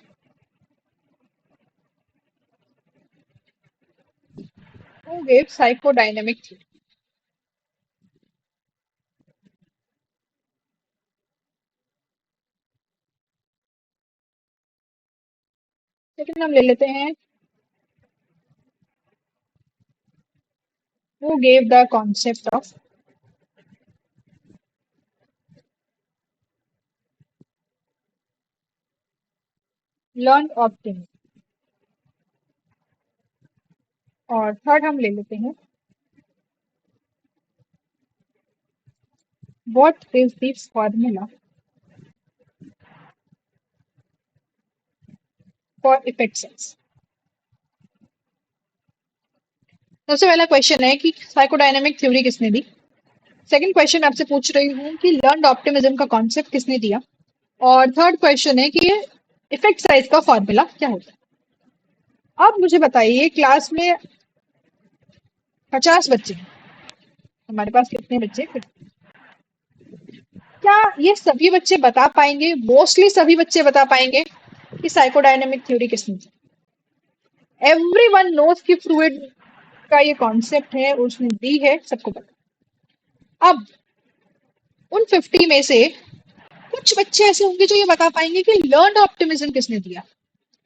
S1: who gave psychodynamic theory? Second हम ले लेते हैं, who gave the concept of learn optimism? और थर्ड हम ले लेते हैं, what is the formula for effect size? सबसे पहला क्वेश्चन है कि साइकोडायनेमिक थ्योरी किसने दी। सेकंड क्वेश्चन आपसे पूछ रही हूँ कि लर्न ऑप्टिमिज्म का कॉन्सेप्ट किसने दिया। और थर्ड क्वेश्चन है कि ये इफेक्ट साइज का फॉर्मूला क्या होता है। अब मुझे बताइए, क्लास में 50 बच्चे हैं, हमारे पास कितने बच्चे, क्या ये सभी बच्चे बता पाएंगे, मोस्टली सभी बच्चे बता पाएंगे कि साइकोडायनेमिक थ्योरी किसने दी? एवरीवन नोज कि फ्लूइड का ये कॉन्सेप्ट है, उसने दी है, सबको पता। अब उन 50 में से कुछ बच्चे ऐसे होंगे जो ये बता पाएंगे कि लर्न ऑप्टिमिज्म किसने दिया।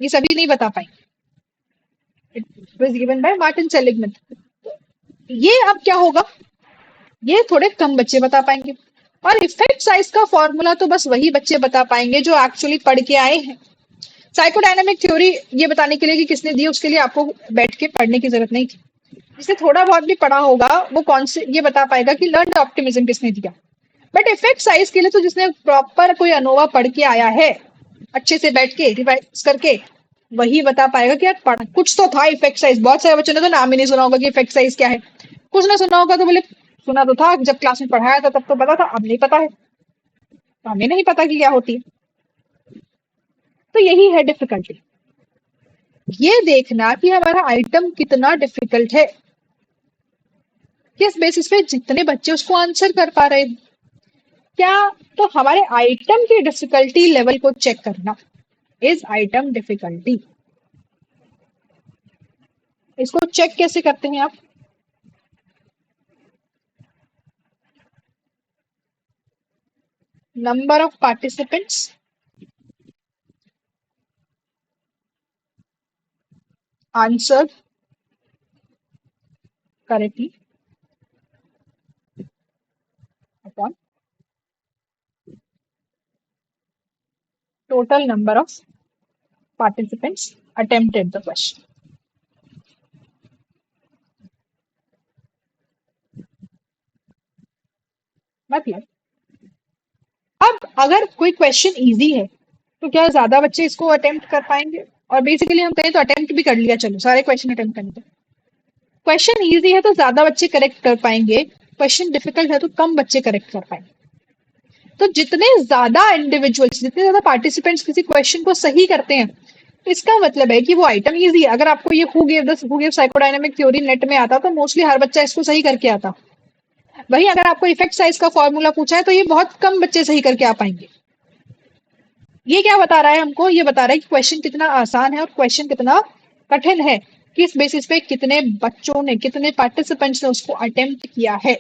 S1: ये सभी नहीं बता पाएंगे। It was given by Martin Seligman. ये अब क्या होगा, ये थोड़े कम बच्चे बता पाएंगे। और इफेक्ट साइज का फॉर्मूला तो बस वही बच्चे बता पाएंगे जो एक्चुअली पढ़ के आए हैं। साइकोडायनेमिक थ्योरी ये बताने के लिए कि किसने दी, उसके लिए आपको बैठ के पढ़ने की जरूरत नहीं थी। जिसने थोड़ा बहुत भी पढ़ा होगा वो कौन से ये बता पाएगा कि लर्न ऑप्टिमिज्म किसने दिया। बट इफेक्ट साइज के लिए तो जिसने प्रॉपर कोई अनोवा पढ़ के आया है, अच्छे से बैठ के रिवाइज करके, वही बता पाएगा कि यार पढ़ कुछ तो था इफेक्ट साइज। बहुत सारे बच्चों ने तो नाम ही नहीं सुना होगा कि इफेक्ट साइज क्या है। कुछ ना सुना होगा तो बोले सुना तो था, जब क्लास में पढ़ाया था तब तो पता था, अब नहीं पता है। तो हमें नहीं पता कि क्या होती है। तो यही है डिफिकल्टी, ये देखना कि हमारा आइटम कितना डिफिकल्ट है, किस बेसिस पे जितने बच्चे उसको आंसर कर पा रहे हैं। क्या, तो हमारे आइटम की डिफिकल्टी लेवल को चेक करना, इज आइटम डिफिकल्टी, इसको चेक कैसे करते हैं आप? Number of participants answer correctly upon total number of participants attempted the question। मतलब अब अगर कोई क्वेश्चन इजी है तो क्या ज्यादा बच्चे इसको अटेम्प्ट कर पाएंगे? और बेसिकली हम कहें तो अटेम्प्ट भी कर लिया, चलो सारे क्वेश्चन अटेम्प्ट करने थे। क्वेश्चन इजी है तो ज्यादा बच्चे करेक्ट कर पाएंगे, क्वेश्चन डिफिकल्ट है तो कम बच्चे करेक्ट कर पाएंगे। तो जितने ज्यादा इंडिविजुअल्स, जितने ज्यादा पार्टिसिपेंट्स किसी क्वेश्चन को सही करते हैं, तो इसका मतलब है कि वो आइटम इजी है। अगर आपको ये who give psychodynamic theory net में आता तो मोस्टली हर बच्चा इसको सही करके आता। वहीं अगर आपको इफेक्ट साइज का फॉर्मूला पूछा है तो ये बहुत कम बच्चे सही करके आ पाएंगे। ये क्या बता रहा है हमको? ये बता रहा है कि क्वेश्चन कितना आसान है और क्वेश्चन कितना कठिन है, किस बेसिस पे कितने बच्चों ने, कितने पार्टिसिपेंट्स ने उसको अटेम्प्ट किया है।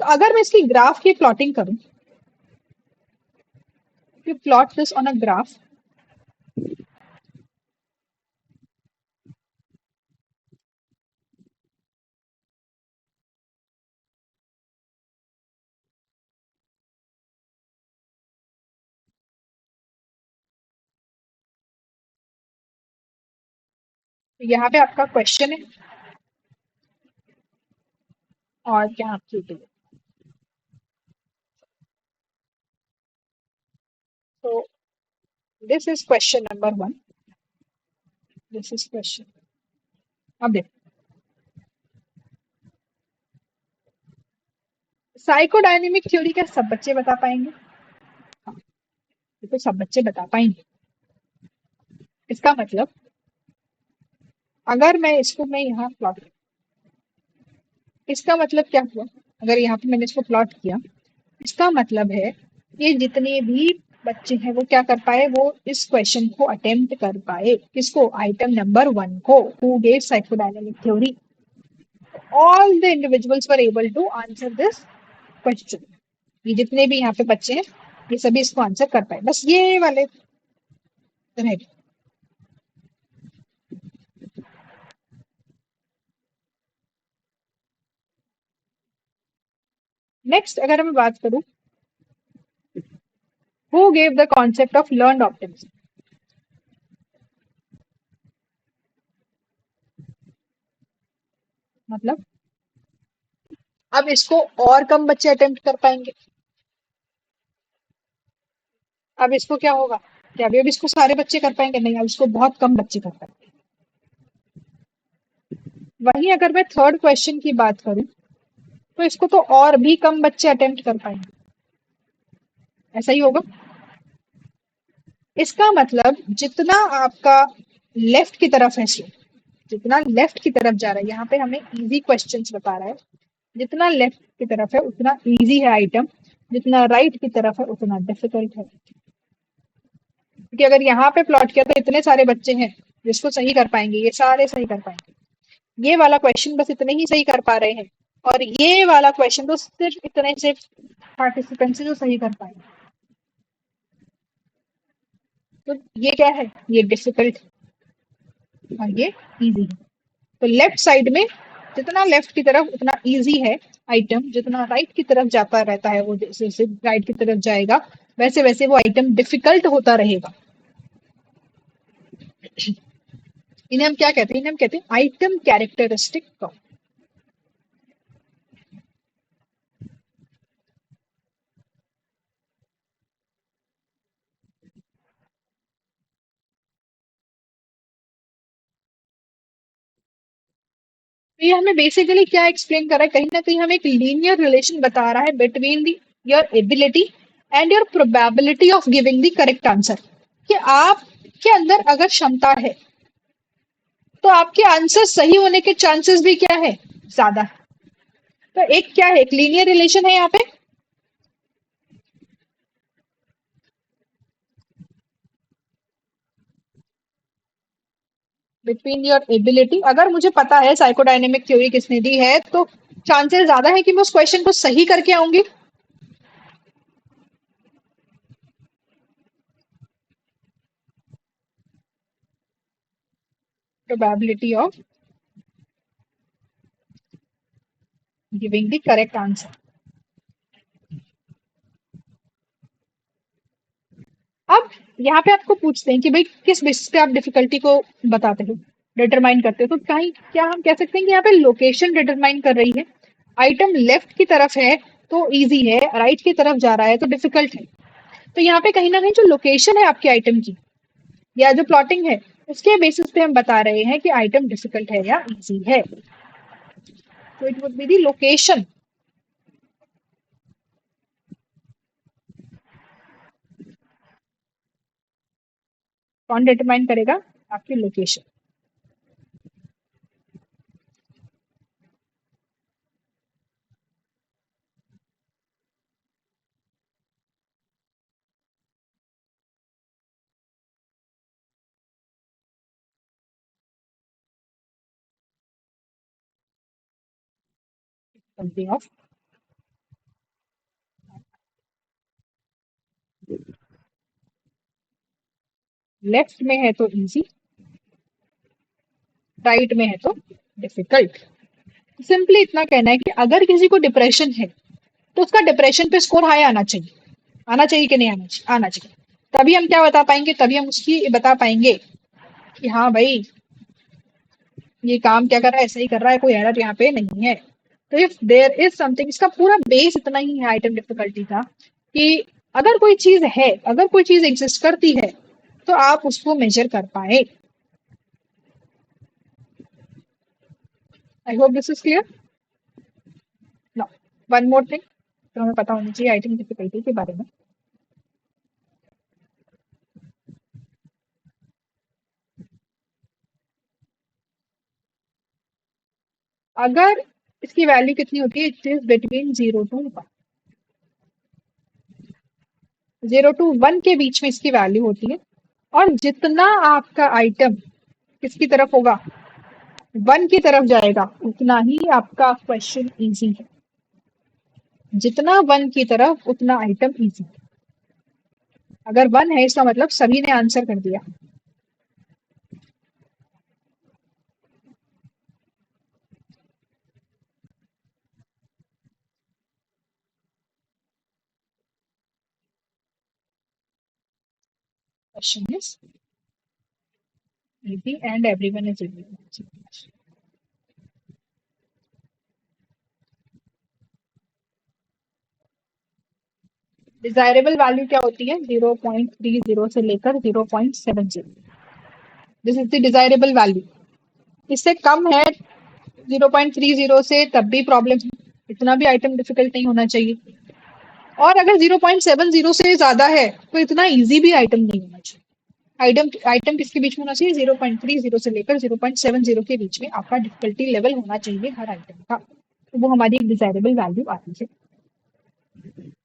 S1: तो अगर मैं इसकी ग्राफ की प्लॉटिंग करूं, you plot this on a graph, तो यहाँ पे आपका क्वेश्चन है और यहाँ आपकी है। तो this is question number one, this is question. अब देखो, साइकोडायनेमिक थ्योरी क्या सब बच्चे बता पाएंगे? हाँ, ये तो सब बच्चे बता पाएंगे। इसका मतलब अगर मैं इसको मैं यहाँ प्लॉट, इसका मतलब क्या हुआ? अगर यहाँ पे मैंने इसको प्लॉट किया, इसका मतलब है ये जितने भी बच्चे हैं वो क्या कर पाए, वो इस क्वेश्चन को अटेम्प्ट कर पाए। किसको? आइटम नंबर वन को, who gave psychodynamic theory. All the individuals were able to answer this question. ये जितने भी यहाँ पे बच्चे हैं ये सभी इसको आंसर कर पाए, बस ये वाले रह गए। नेक्स्ट अगर मैं बात करूं, who gave the concept of learned optimism. मतलब अब इसको और कम बच्चे अटेम्प्ट कर पाएंगे। अब इसको क्या होगा, क्या अभी अब इसको सारे बच्चे कर पाएंगे? नहीं, अब इसको बहुत कम बच्चे कर पाएंगे। वहीं अगर मैं थर्ड क्वेश्चन की बात करूं तो इसको तो और भी कम बच्चे अटेम्प्ट कर पाएंगे। ऐसा ही होगा। इसका मतलब जितना आपका लेफ्ट की तरफ है स्लोप, जितना लेफ्ट की तरफ जा रहा है, यहाँ पे हमें इजी क्वेश्चंस बता रहा है, जितना लेफ्ट की तरफ है उतना इजी है आइटम, जितना राइट की तरफ है उतना डिफिकल्ट है। क्योंकि अगर यहाँ पे प्लॉट किया तो इतने सारे बच्चे हैं जिसको सही कर पाएंगे, ये सारे सही कर पाएंगे। ये वाला क्वेश्चन बस इतने ही सही कर पा रहे हैं, और ये वाला क्वेश्चन तो सिर्फ इतने से पार्टिसिपेंट से जो सही कर पाएंगे। तो ये क्या है? ये डिफिकल्ट और ये इजी है। तो लेफ्ट साइड में जितना लेफ्ट की तरफ उतना इजी है आइटम, जितना राइट की तरफ जाता रहता है, वो जैसे जैसे राइट की तरफ जाएगा वैसे वैसे वो आइटम डिफिकल्ट होता रहेगा। इन्हें हम क्या कहते हैं? इन्हें हम कहते हैं आइटम कैरेक्टरिस्टिक कर्व। तो ये हमें बेसिकली क्या एक्सप्लेन कर रहा है? कहीं ना कहीं हमें एक लीनियर रिलेशन बता रहा है between the your ability and your probability of giving the correct answer, कि आपके अंदर अगर क्षमता है तो आपके आंसर सही होने के चांसेस भी क्या है, ज्यादा है। तो एक क्या है, एक लीनियर रिलेशन है यहाँ पे। बिटवीन योर एबिलिटी, अगर मुझे पता है साइकोडायनेमिक थ्योरी किसने दी है, तो चांसेस ज्यादा है कि मैं उस क्वेश्चन को सही करके आऊंगी। Probability of giving the correct answer. अब यहाँ पे आपको पूछते हैं कि भाई किस बेसिस पे आप डिफिकल्टी को बताते हो, डिटरमाइन करते हो, तो कहीं क्या हम कह सकते हैं कि यहाँ पे लोकेशन डिटरमाइन कर रही है। आइटम लेफ्ट की तरफ है तो इजी है, राइट की तरफ जा रहा है तो डिफिकल्ट है। तो यहाँ पे कहीं ना कहीं जो लोकेशन है आपके आइटम की या जो प्लॉटिंग है, उसके बेसिस पे हम बता रहे हैं कि आइटम डिफिकल्ट है या इजी है। तो it would be the location. कौन डिटरमाइन करेगा, आपकी लोकेशन। समथिंग ऑफ लेफ्ट में है तो इजी, राइट में है तो डिफिकल्ट। सिंपली इतना कहना है कि अगर किसी को डिप्रेशन है तो उसका डिप्रेशन पे स्कोर हाई आना चाहिए। आना चाहिए कि नहीं आना चाहिए, आना चाहिए। तभी हम क्या बता पाएंगे, तभी हम उसकी बता पाएंगे कि हाँ भाई ये काम क्या कर रहा है, सही कर रहा है, कोई एरर यहाँ पे नहीं है। तो इफ देयर इज समथिंग, इसका पूरा बेस इतना ही है आइटम डिफिकल्टी का, कि अगर कोई चीज है, अगर कोई चीज एग्जिस्ट करती है तो आप उसको मेजर कर पाए। I hope this is clear. No, one more thing तो हमें पता होनी चाहिए आइटम डिफिकल्टी के बारे में। अगर इसकी वैल्यू कितनी होती है, it is between 0 to 1। 0 to 1 के बीच में इसकी वैल्यू होती है। और जितना आपका आइटम किसकी तरफ होगा, 1 की तरफ जाएगा, उतना ही आपका क्वेश्चन इजी है। जितना 1 की तरफ उतना आइटम इजी। अगर 1 है इसका मतलब सभी ने आंसर कर दिया। Question is easy and everyone is easy. Desirable value क्या होती है, 0.30 से लेकर 0.70। This is the desirable value. इससे कम है 0.30 से तब भी प्रॉब्लम है, इतना भी आइटम डिफिकल्ट नहीं होना चाहिए। और अगर 0.70 से ज्यादा है तो इतना इजी भी आइटम नहीं होना चाहिए। आइटम आइटम किसके बीच में होना चाहिए, 0.30 से लेकर 0.70 के बीच में आपका डिफिकल्टी लेवल होना चाहिए हर आइटम का। तो वो हमारी एक डिजायरेबल वैल्यू आती है।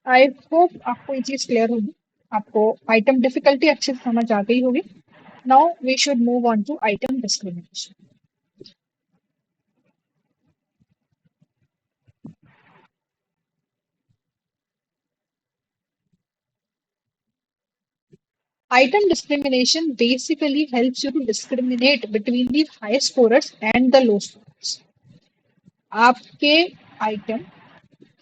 S1: आई होप आपको ये चीज क्लियर होगी, आपको आइटम डिफिकल्टी अच्छे से समझ आ गई होगी। Now we should move on to item discrimination. Item discrimination basically helps you to discriminate between the high scorers and the low scorers. आपके आइटम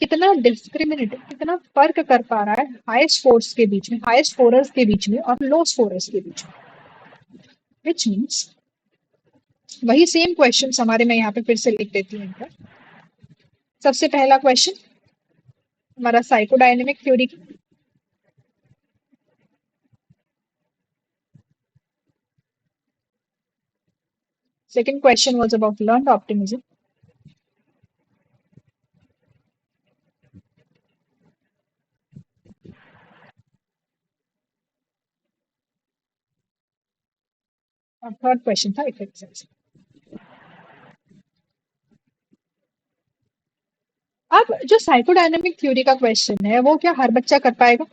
S1: कितना डिस्क्रिमिनेट, कितना फर्क कर पा रहा है हाई स्कोर्स के बीच में, हाई स्कोरर्स के बीच में और लो स्कोरर्स के बीच में। विच मीन्स वही सेम क्वेश्चन हमारे, मैं यहाँ पे फिर से लिख देती हूँ इनका। सबसे पहला क्वेश्चन हमारा साइकोडायनेमिक थ्योरी की। Second question was about learned optimism. और थर्ड क्वेश्चन था इफेक्ट साइज। अब जो साइकोडायनेमिक थ्योरी का क्वेश्चन है वो क्या हर बच्चा कर पाएगा?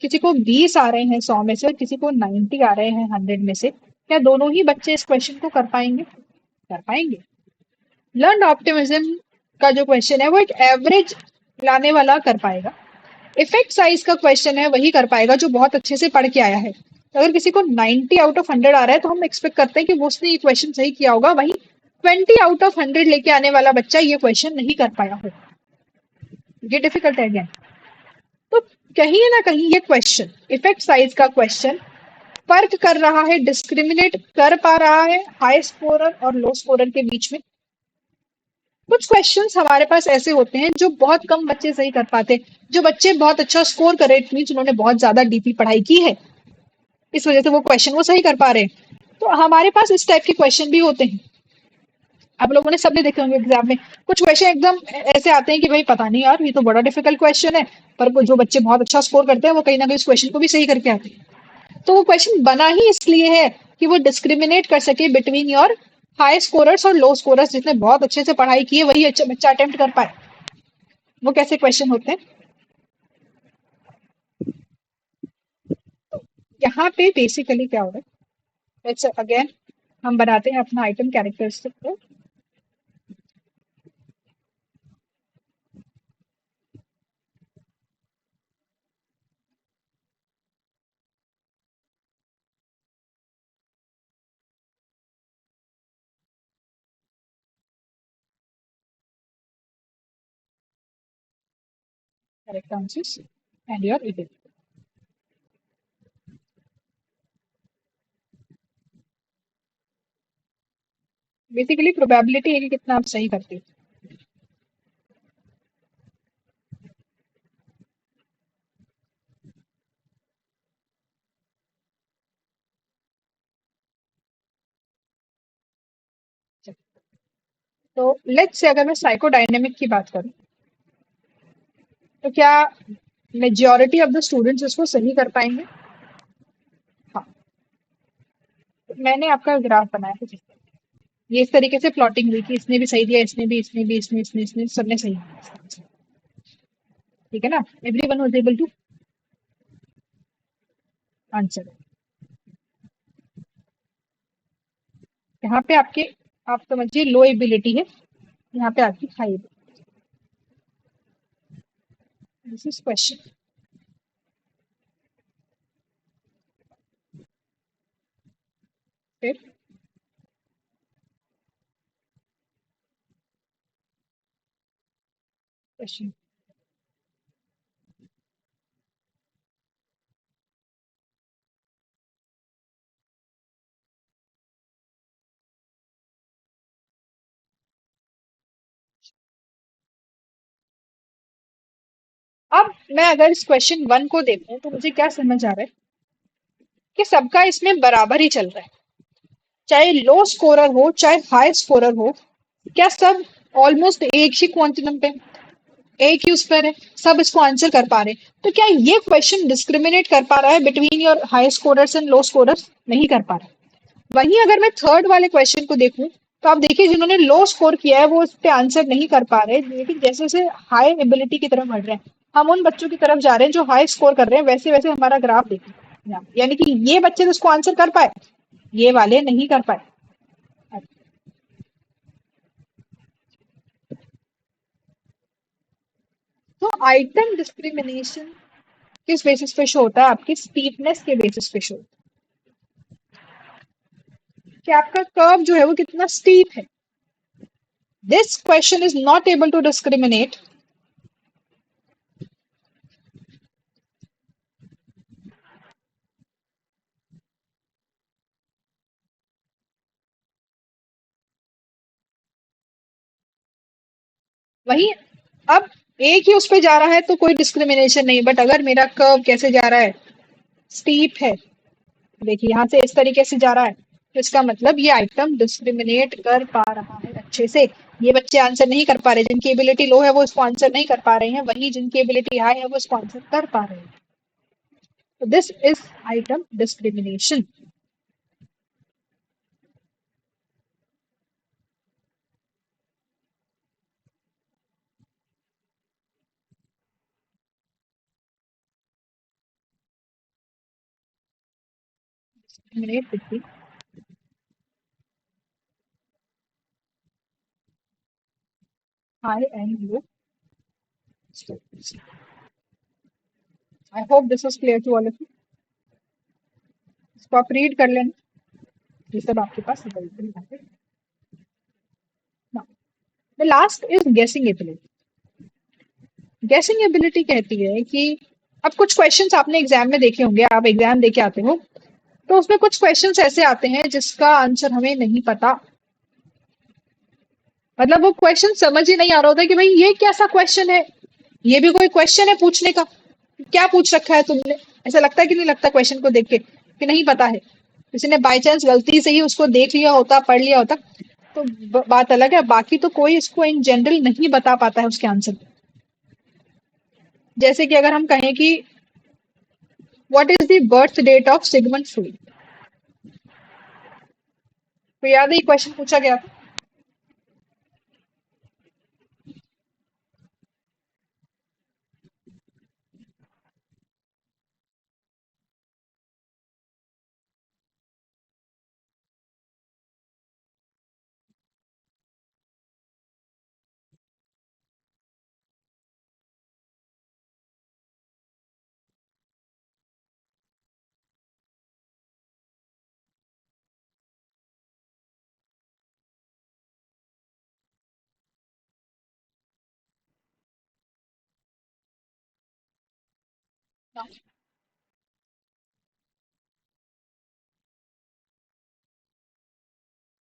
S1: किसी को 20 आ रहे हैं 100 में से और किसी को 90 आ रहे हैं 100 में से, क्या दोनों ही बच्चे इस क्वेश्चन को कर पाएंगे? कर पाएंगे। लर्न ऑप्टिमिज्म का जो क्वेश्चन है वो एक एवरेज लाने वाला कर पाएगा। इफेक्ट साइज का क्वेश्चन है वही कर पाएगा जो बहुत अच्छे से पढ़ के आया है। तो अगर किसी को 90 आउट ऑफ 100 आ रहा है तो हम एक्सपेक्ट करते हैं कि वो उसने ये क्वेश्चन सही किया होगा, वही 20 आउट ऑफ 100 लेके आने वाला बच्चा ये क्वेश्चन नहीं कर पाया होगा। ये डिफिकल्ट है अगेन। तो कहीं ना कहीं ये क्वेश्चन, इफेक्ट साइज का क्वेश्चन, फर्क कर रहा है, डिस्क्रिमिनेट कर पा रहा है हाई स्कोरर और लो स्कोरर के बीच में। कुछ क्वेश्चंस हमारे पास ऐसे होते हैं जो बहुत कम बच्चे सही कर पाते हैं। जो बच्चे बहुत अच्छा स्कोर कर रहे हैं, मीन्स उन्होंने बहुत ज्यादा डीपी पढ़ाई की है, इस वजह से वो क्वेश्चन वो सही कर पा रहे हैं। तो हमारे पास इस टाइप के क्वेश्चन भी होते हैं। आप लोगों ने सबने देखे होंगे एग्जाम में कुछ क्वेश्चन एकदम ऐसे आते हैं कि भाई पता नहीं यार, ये तो बड़ा डिफिकल्ट क्वेश्चन है, पर जो बच्चे बहुत अच्छा स्कोर करते हैं वो कहीं ना कहीं इस क्वेश्चन को भी सही करके आते हैं। तो वो क्वेश्चन बना ही इसलिए है कि वो डिस्क्रिमिनेट कर सके बिटवीन योर हाई स्कोरर्स और लो स्कोरर्स। जिसने बहुत अच्छे से पढ़ाई की है वही अच्छा बच्चा अटेम्प्ट कर पाए। वो कैसे क्वेश्चन होते हैं? यहाँ पे बेसिकली क्या हो रहा है, लेट्स अगेन हम बनाते हैं अपना आइटम कैरेक्टरिस्टिक को। Correct answers and your ability. Basically probability है कि कितना आप सही करते हो। तो लेट्स से अगर मैं साइकोडायनेमिक की बात करूं तो क्या मेजॉरिटी ऑफ द स्टूडेंट्स इसको सही कर पाएंगे? हाँ। तो मैंने आपका ग्राफ बनाया है जिससे ये इस तरीके से प्लॉटिंग हुई कि इसने भी सही दिया, इसने भी, इसने भी, इसने सबने सही दिया। ठीक है ना? Everyone was able to answer. यहाँ पे आपके, आप समझिए लो एबिलिटी है, यहाँ पे आपकी high ability. This is question. फिर क्वेश्चन। अब मैं अगर इस क्वेश्चन 1 को देखूं तो मुझे क्या समझ आ रहा है कि सबका इसमें बराबर ही चल रहा है, चाहे लो स्कोरर हो चाहे हाई स्कोरर हो, क्या सब ऑलमोस्ट एक ही क्वांटिनम पे, एक ही उस पर है, सब इसको आंसर कर पा रहे हैं। तो क्या ये क्वेश्चन डिस्क्रिमिनेट कर पा रहा है between your high scorers and low scorers? नहीं कर पा रहा। वहीं अगर मैं थर्ड वाले क्वेश्चन को देखूं तो आप देखिए जिन्होंने लो स्कोर किया है वो इस पे आंसर नहीं कर पा रहे, लेकिन जैसे जैसे हाई एबिलिटी की तरफ बढ़ रहे हैं हम उन बच्चों की तरफ जा रहे हैं जो हाई स्कोर कर रहे हैं, वैसे वैसे हमारा ग्राफ देखिए, यानी कि ये बच्चे तो इसको आंसर कर पाए, ये वाले नहीं कर पाए। तो आइटम डिस्क्रिमिनेशन किस बेसिस पे शो होता है? आपकी स्टीपनेस के बेसिस पे शो होता है कि आपका कर्व जो है वो कितना स्टीप है। This question is not able to discriminate वही। अब एक ही उस पे जा रहा है तो कोई डिस्क्रिमिनेशन नहीं, बट अगर मेरा कर्व कैसे जा रहा है, स्टीप है, देखिए यहाँ से इस तरीके से जा रहा है, तो इसका मतलब ये आइटम डिस्क्रिमिनेट कर पा रहा है अच्छे से। ये बच्चे आंसर नहीं कर पा रहे, जिनकी एबिलिटी लो है वो इसको आंसर नहीं कर पा रहे हैं, वही जिनकी एबिलिटी हाई है वो इसको आंसर कर पा रहे हैं। तो this is item discrimination. eliminate between high and low students. I hope this was clear to all of you. इसको आप रीड कर लेना, ये सब आपके पास अवेलेबल है। Now, the last is guessing ability. Guessing ability कहती है कि अब कुछ क्वेश्चंस आपने एग्जाम में देखे होंगे, आप एग्जाम देके आते हो तो उसमें कुछ क्वेश्चंस ऐसे आते हैं जिसका आंसर हमें नहीं पता, मतलब वो क्वेश्चन समझ ही नहीं आ रहा होता कि भाई ये कैसा क्वेश्चन है, ये भी कोई क्वेश्चन है पूछने का, क्या पूछ रखा है तुमने, ऐसा लगता है कि नहीं लगता क्वेश्चन को देख के कि नहीं पता है, किसी ने बाय चांस गलती से ही उसको देख लिया होता, पढ़ लिया होता तो बात अलग है, बाकी तो कोई इसको इन जनरल नहीं बता पाता है उसके आंसर। जैसे कि अगर हम कहें कि what is the birth date of Sigmund Freud, तो याद है ये क्वेश्चन पूछा गया था।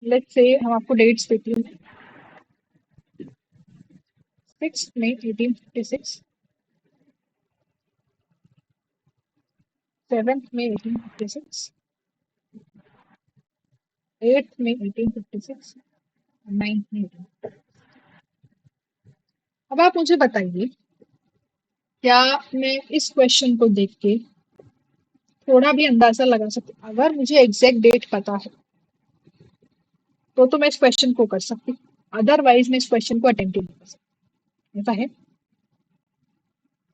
S1: लेट्स से हम आपको डेट्स देती हूँ, 6 मई 1856, 7 मई 1856, 8 मई 1856, 9 मई 1856। अब आप मुझे बताइए, क्या मैं इस क्वेश्चन को देख के थोड़ा भी अंदाजा लगा सकती हूँ? अगर मुझे एग्जैक्ट डेट पता है तो मैं इस क्वेश्चन को कर सकती हूँ, अदरवाइज मैं इस क्वेश्चन को अटेम्प्ट नहीं कर सकती। ऐसा है,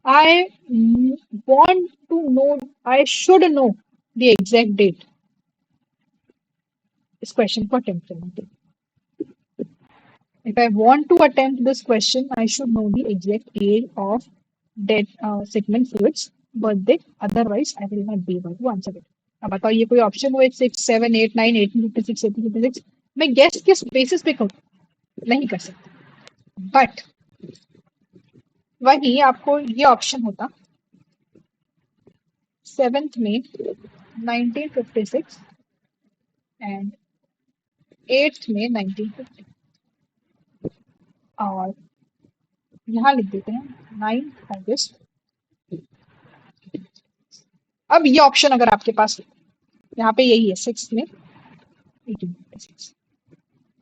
S1: I want to know, I should know the exact date इस क्वेश्चन को अटेम्प्ट करने के लिए। If I want to attempt this question, I should know the exact age of dead Sigmund Freud's birthday. Otherwise, I will not be able to answer it. अब बताओ ये कोई option हो 6, 7, 8, 9, 1856, 1856, मैं गेस किस बेसिस पे करूँ? नहीं कर सकती। बट वही आपको ये ऑप्शन होता 7th May 1956 and 8th May 1950, और यहाँ लिख देते हैं 9th August। अब ये ऑप्शन अगर आपके पास यहाँ पे यही है 6th May 1856,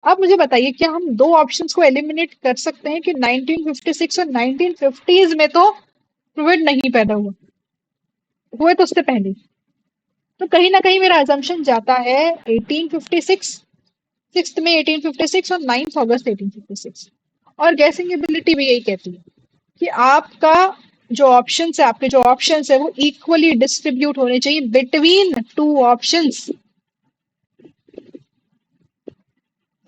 S1: अब मुझे बताइए क्या हम दो ऑप्शंस को एलिमिनेट कर सकते हैं कि 1956 और 1950s में तो फ्लूइड नहीं पैदा हुआ, हुए तो उससे पहले, तो कहीं ना कहीं मेरा अजम्पशन जाता है 1856, 6th May 1856 और 9th August 1856। और गैसिंग एबिलिटी भी यही कहती है कि आपका जो ऑप्शंस है, आपके जो ऑप्शंस है वो इक्वली डिस्ट्रीब्यूट होने चाहिए बिटवीन टू ऑप्शंस।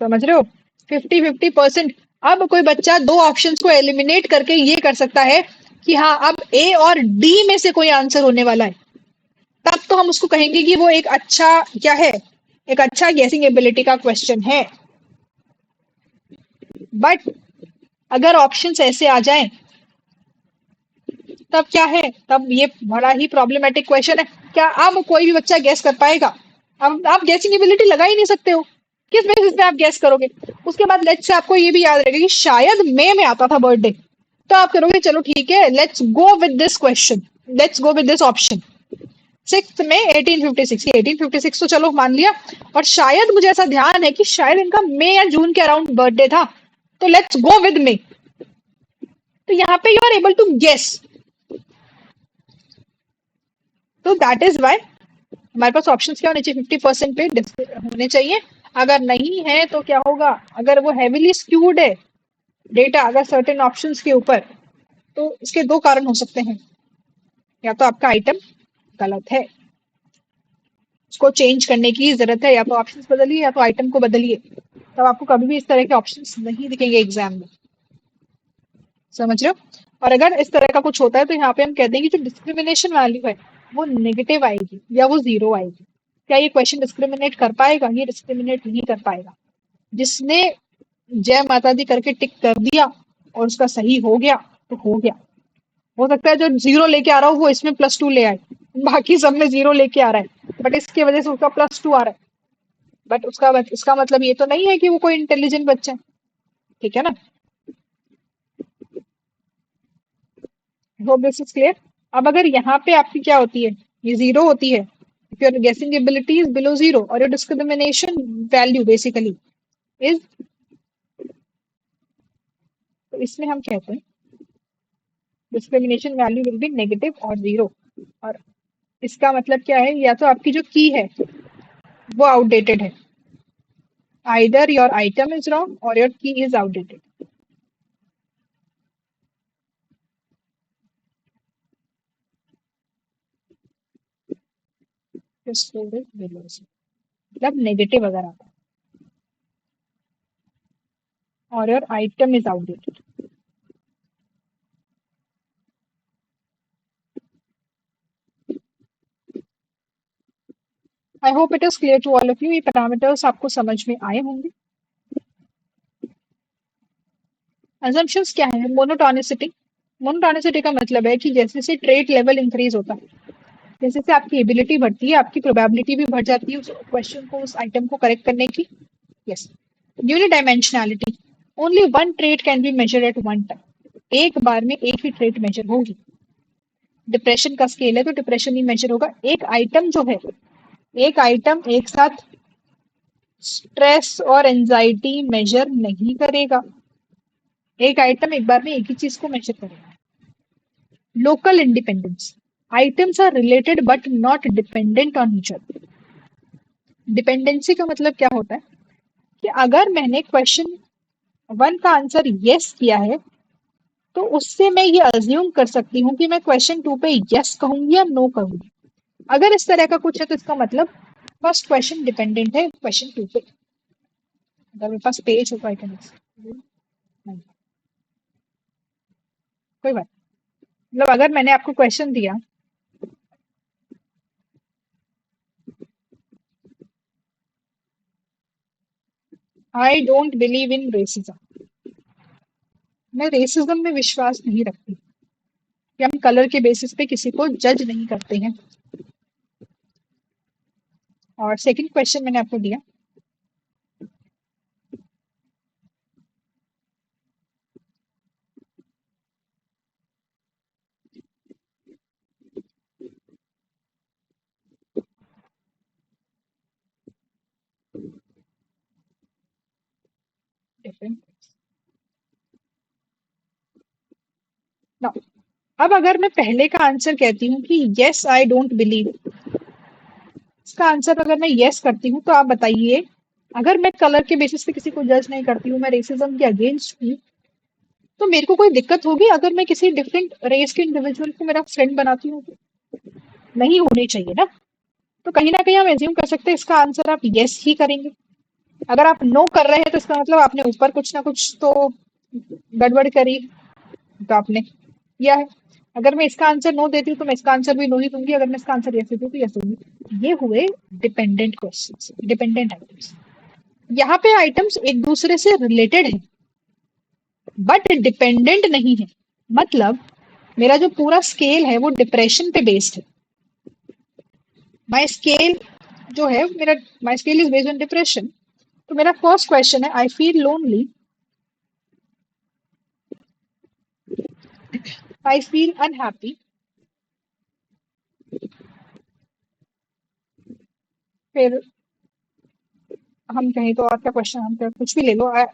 S1: समझ रहे हो, 50-50%। अब कोई बच्चा दो ऑप्शंस को एलिमिनेट करके ये कर सकता है कि हाँ अब ए और डी में से कोई आंसर होने वाला है, तब तो हम उसको कहेंगे कि वो एक अच्छा क्या है, एक अच्छा गेसिंग एबिलिटी का क्वेश्चन है। बट अगर ऑप्शंस ऐसे आ जाएं तब क्या है, तब ये बड़ा ही प्रॉब्लमेटिक क्वेश्चन है। क्या अब कोई भी बच्चा गैस कर पाएगा? अब आप गैसिंग एबिलिटी लगा ही नहीं सकते हो, किस बेसिस पे आप गैस करोगे? उसके बाद लेट्स से आपको ये भी याद रहेगा कि शायद मई में आता था बर्थडे, तो आप करोगे चलो ठीक है let's go with this question, let's go with this option 6th में 1856, 1856 तो चलो मान लिया, और शायद मुझे ऐसा ध्यान है कि शायद इनका मई या जून के अराउंड बर्थडे था, तो लेट्स गो विद मई। तो यहाँ पे you are able to guess, तो दैट इज वाई हमारे पास ऑप्शंस क्या होने चाहिए, 50% पे होने चाहिए। अगर नहीं है तो क्या होगा, अगर वो हैवीली स्क्यूड है डेटा अगर सर्टेन ऑप्शंस के ऊपर, तो इसके दो कारण हो सकते हैं, या तो आपका आइटम गलत है, उसको चेंज करने की जरूरत है, या तो ऑप्शंस बदलिए या तो आइटम को बदलिए, तब आपको कभी भी इस तरह के ऑप्शंस नहीं दिखेंगे एग्जाम में। समझ रहे हो? और अगर इस तरह का कुछ होता है तो यहाँ पे हम कहते हैं कि जो डिस्क्रिमिनेशन वैल्यू है वो नेगेटिव आएगी या वो जीरो आएगी। क्या ये क्वेश्चन डिस्क्रिमिनेट कर पाएगा? ये डिस्क्रिमिनेट नहीं कर पाएगा। जिसने जय माता दी करके टिक कर दिया और उसका सही हो गया तो हो गया। हो सकता है जो जीरो लेके आ रहा हो वो इसमें +2 ले आए, बाकी सब में जीरो लेके आ रहा है, बट इसकी वजह से उसका +2 आ रहा है। बट इसका मतलब ये तो नहीं है कि वो कोई इंटेलिजेंट बच्चा है। ठीक है ना? Hope this is clear. अब अगर यहाँ पे आपकी क्या होती है, ये जीरो होती है, if your guessing ability is below zero or your discrimination value basically is, तो इसमें हम कहते हैं discrimination value will be negative और जीरो। और इसका मतलब क्या है, या तो आपकी जो की है वो आउटडेटेड है, either your item is wrong और योर की इज आउटडेटेड। मतलब नेगेटिव अगर आता है और your item is outdated. I hope it is clear to all of you. ये पैरामीटर्स आपको समझ में आए होंगे। assumptions क्या है? मोनोटोनिसिटी। मोनोटोनिसिटी का मतलब है कि जैसे जैसे ट्रेट लेवल इंक्रीज होता है, जैसे जैसे आपकी एबिलिटी बढ़ती है, आपकी प्रोबेबिलिटी भी बढ़ जाती है उस क्वेश्चन को, उस आइटम को करेक्ट करने की। Yes. Unidimensionality. Only one trait can be measure at one time. एक बार में एक ही ट्रेट मेजर होगी। डिप्रेशन का स्केल है तो डिप्रेशन ही मेजर होगा। एक आइटम जो है, एक आइटम एक साथ स्ट्रेस और एंजाइटी मेजर नहीं करेगा। एक आइटम एक बार में एक ही चीज को मेजर करेगा। Local independence. Items are related but not dependent on each other. Dependency का मतलब क्या होता है कि अगर मैंने क्वेश्चन 1 का आंसर यस किया है तो उससे मैं ये अज्यूम कर सकती हूँ कि मैं क्वेश्चन 2 पे यस कहूंगी या नो कहूंगी। अगर इस तरह का कुछ है तो इसका मतलब फर्स्ट क्वेश्चन डिपेंडेंट है क्वेश्चन 2 पे। अगर मेरे पास पेज होगा आई कैन, कोई बात। मतलब अगर मैंने आपको क्वेश्चन दिया, I don't believe in racism, मैं रेसिज्म में विश्वास नहीं रखती कि हम कलर के बेसिस पे किसी को जज नहीं करते हैं। और सेकंड क्वेश्चन मैंने आपको दिया, डिफरेंट ना। अब अगर मैं पहले का आंसर कहती हूँ कि यस आई डोंट बिलीव, इसका आंसर अगर मैं यस करती हूँ तो आप बताइए, अगर मैं कलर के बेसिस पे किसी को जज नहीं करती हूँ, मैं रेसिज्म के अगेंस्ट हूँ, तो मेरे को कोई दिक्कत होगी अगर मैं किसी डिफरेंट रेस के इंडिविजुअल को मेरा फ्रेंड बनाती हूँ? नहीं होनी चाहिए ना। तो कहीं ना कहीं हम एज्यूम कर सकते हैं इसका आंसर आप यस ही करेंगे। अगर आप नो कर रहे हैं तो इसका मतलब आपने ऊपर कुछ ना कुछ तो गड़बड़ करी, तो आपने किया है। अगर मैं इसका आंसर नो देती हूँ तो मैं इसका आंसर भी नो ही दूंगी, अगर मैं इसका आंसर यस देती हूँ तो यस दूंगी। ये हुए डिपेंडेंट क्वेश्चंस, डिपेंडेंट आइटम्स। यहाँ पे आइटम्स एक दूसरे से रिलेटेड है बट डिपेंडेंट नहीं है। मतलब मेरा जो पूरा स्केल है वो डिप्रेशन पे बेस्ड है। माई स्केल जो है मेरा, my scale is based on depression. तो मेरा फर्स्ट क्वेश्चन है, I feel lonely, I feel unhappy. फिर हम कहें तो और क्या क्वेश्चन, हम कहें कुछ भी ले लो, I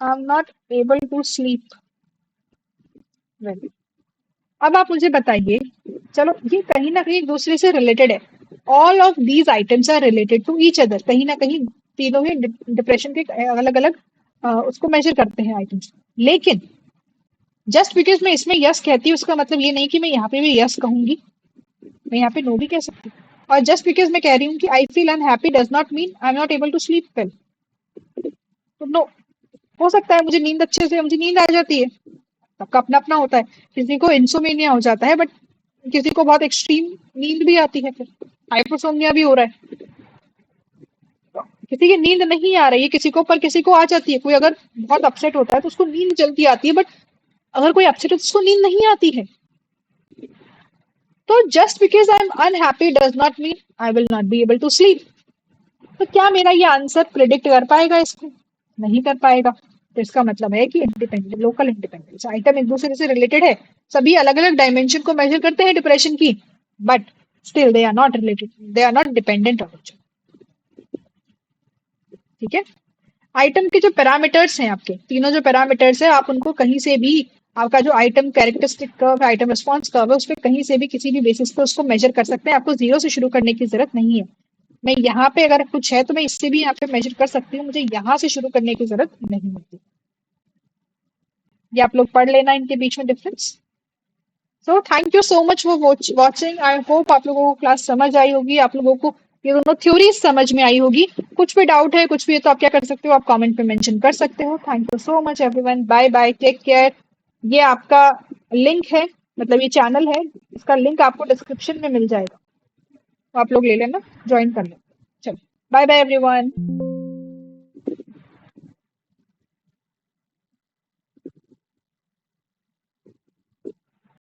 S1: am not able to sleep well. अब आप मुझे बताइए, चलो ये कहीं ना कहीं एक दूसरे से रिलेटेड है। All of these items are related to each other. कहीं ना कहीं तीनों ही डिप्रेशन के अलग अलग उसको मेजर करते हैं आइटम्स। लेकिन जस्ट बिकॉज मैं इसमें यस कहती हूँ उसका मतलब ये नहीं कि मैं यहाँ पे भी यस कहूंगी, मैं यहाँ पे नो भी कह सकती हूँ। और जस्ट बिकॉज मैं कह रही हूँ कि I feel unhappy does not mean I am not able to sleep well. तो नो, हो सकता है मुझे नींद अच्छे से, मुझे नींद आ जाती है, सबका अपना अपना होता है। किसी को इंसोमेनिया हो जाता है, बट किसी को बहुत एक्सट्रीम नींद भी आती है, फिर हाइपोसोमनिया भी हो रहा है। तो किसी की नींद नहीं आ रही है किसी को, पर किसी को आ जाती है। कोई अगर बहुत अपसेट होता है तो उसको नींद जल्दी आती है, बट अगर कोई अपसेट है तो उसको नींद नहीं आती है। तो just because I am unhappy does not mean I will not be able to sleep. तो क्या मेरा ये आंसर प्रिडिक्ट कर पाएगा इसको? नहीं कर पाएगा। तो इसका मतलब है कि इंडिपेंडेंट, लोकल इंडिपेंडेंस, आइटम एक दूसरे से रिलेटेड है, सभी अलग अलग डायमेंशन को मेजर करते हैं डिप्रेशन की, but still they are not related, they are not dependent on each. ठीक है। आइटम के जो पैरामीटर्स हैं, आपके तीनों जो पैरामीटर्स है, आप उनको कहीं से भी, आपका जो आइटम कैरेक्टरिस्टिक कर्व है, आइटम रिस्पॉन्स कर्व है, उस पर कहीं से भी किसी भी बेसिस पे उसको मेजर कर सकते हैं। आपको जीरो से शुरू करने की जरूरत नहीं है। मैं यहाँ पे अगर कुछ है तो मैं इससे भी यहाँ पे मेजर कर सकती हूँ, मुझे यहाँ से शुरू करने की जरूरत नहीं होती। ये आप लोग पढ़ लेना इनके बीच में difference. So thank you so much for watching. I hope आप लोगों को क्लास समझ आई होगी, आप लोगों को ये दोनों थ्योरीज समझ में आई होगी। कुछ भी डाउट है, कुछ भी है, तो आप क्या कर सकते हो, आप कमेंट पे मेंशन कर सकते हो। Thank you so much everyone, bye bye, take care. ये आपका लिंक है, मतलब ये चैनल है, इसका लिंक आपको डिस्क्रिप्शन में मिल जाएगा, तो आप लोग ले लेना, ज्वाइन कर लेना। चलो, बाय बाय एवरीवन।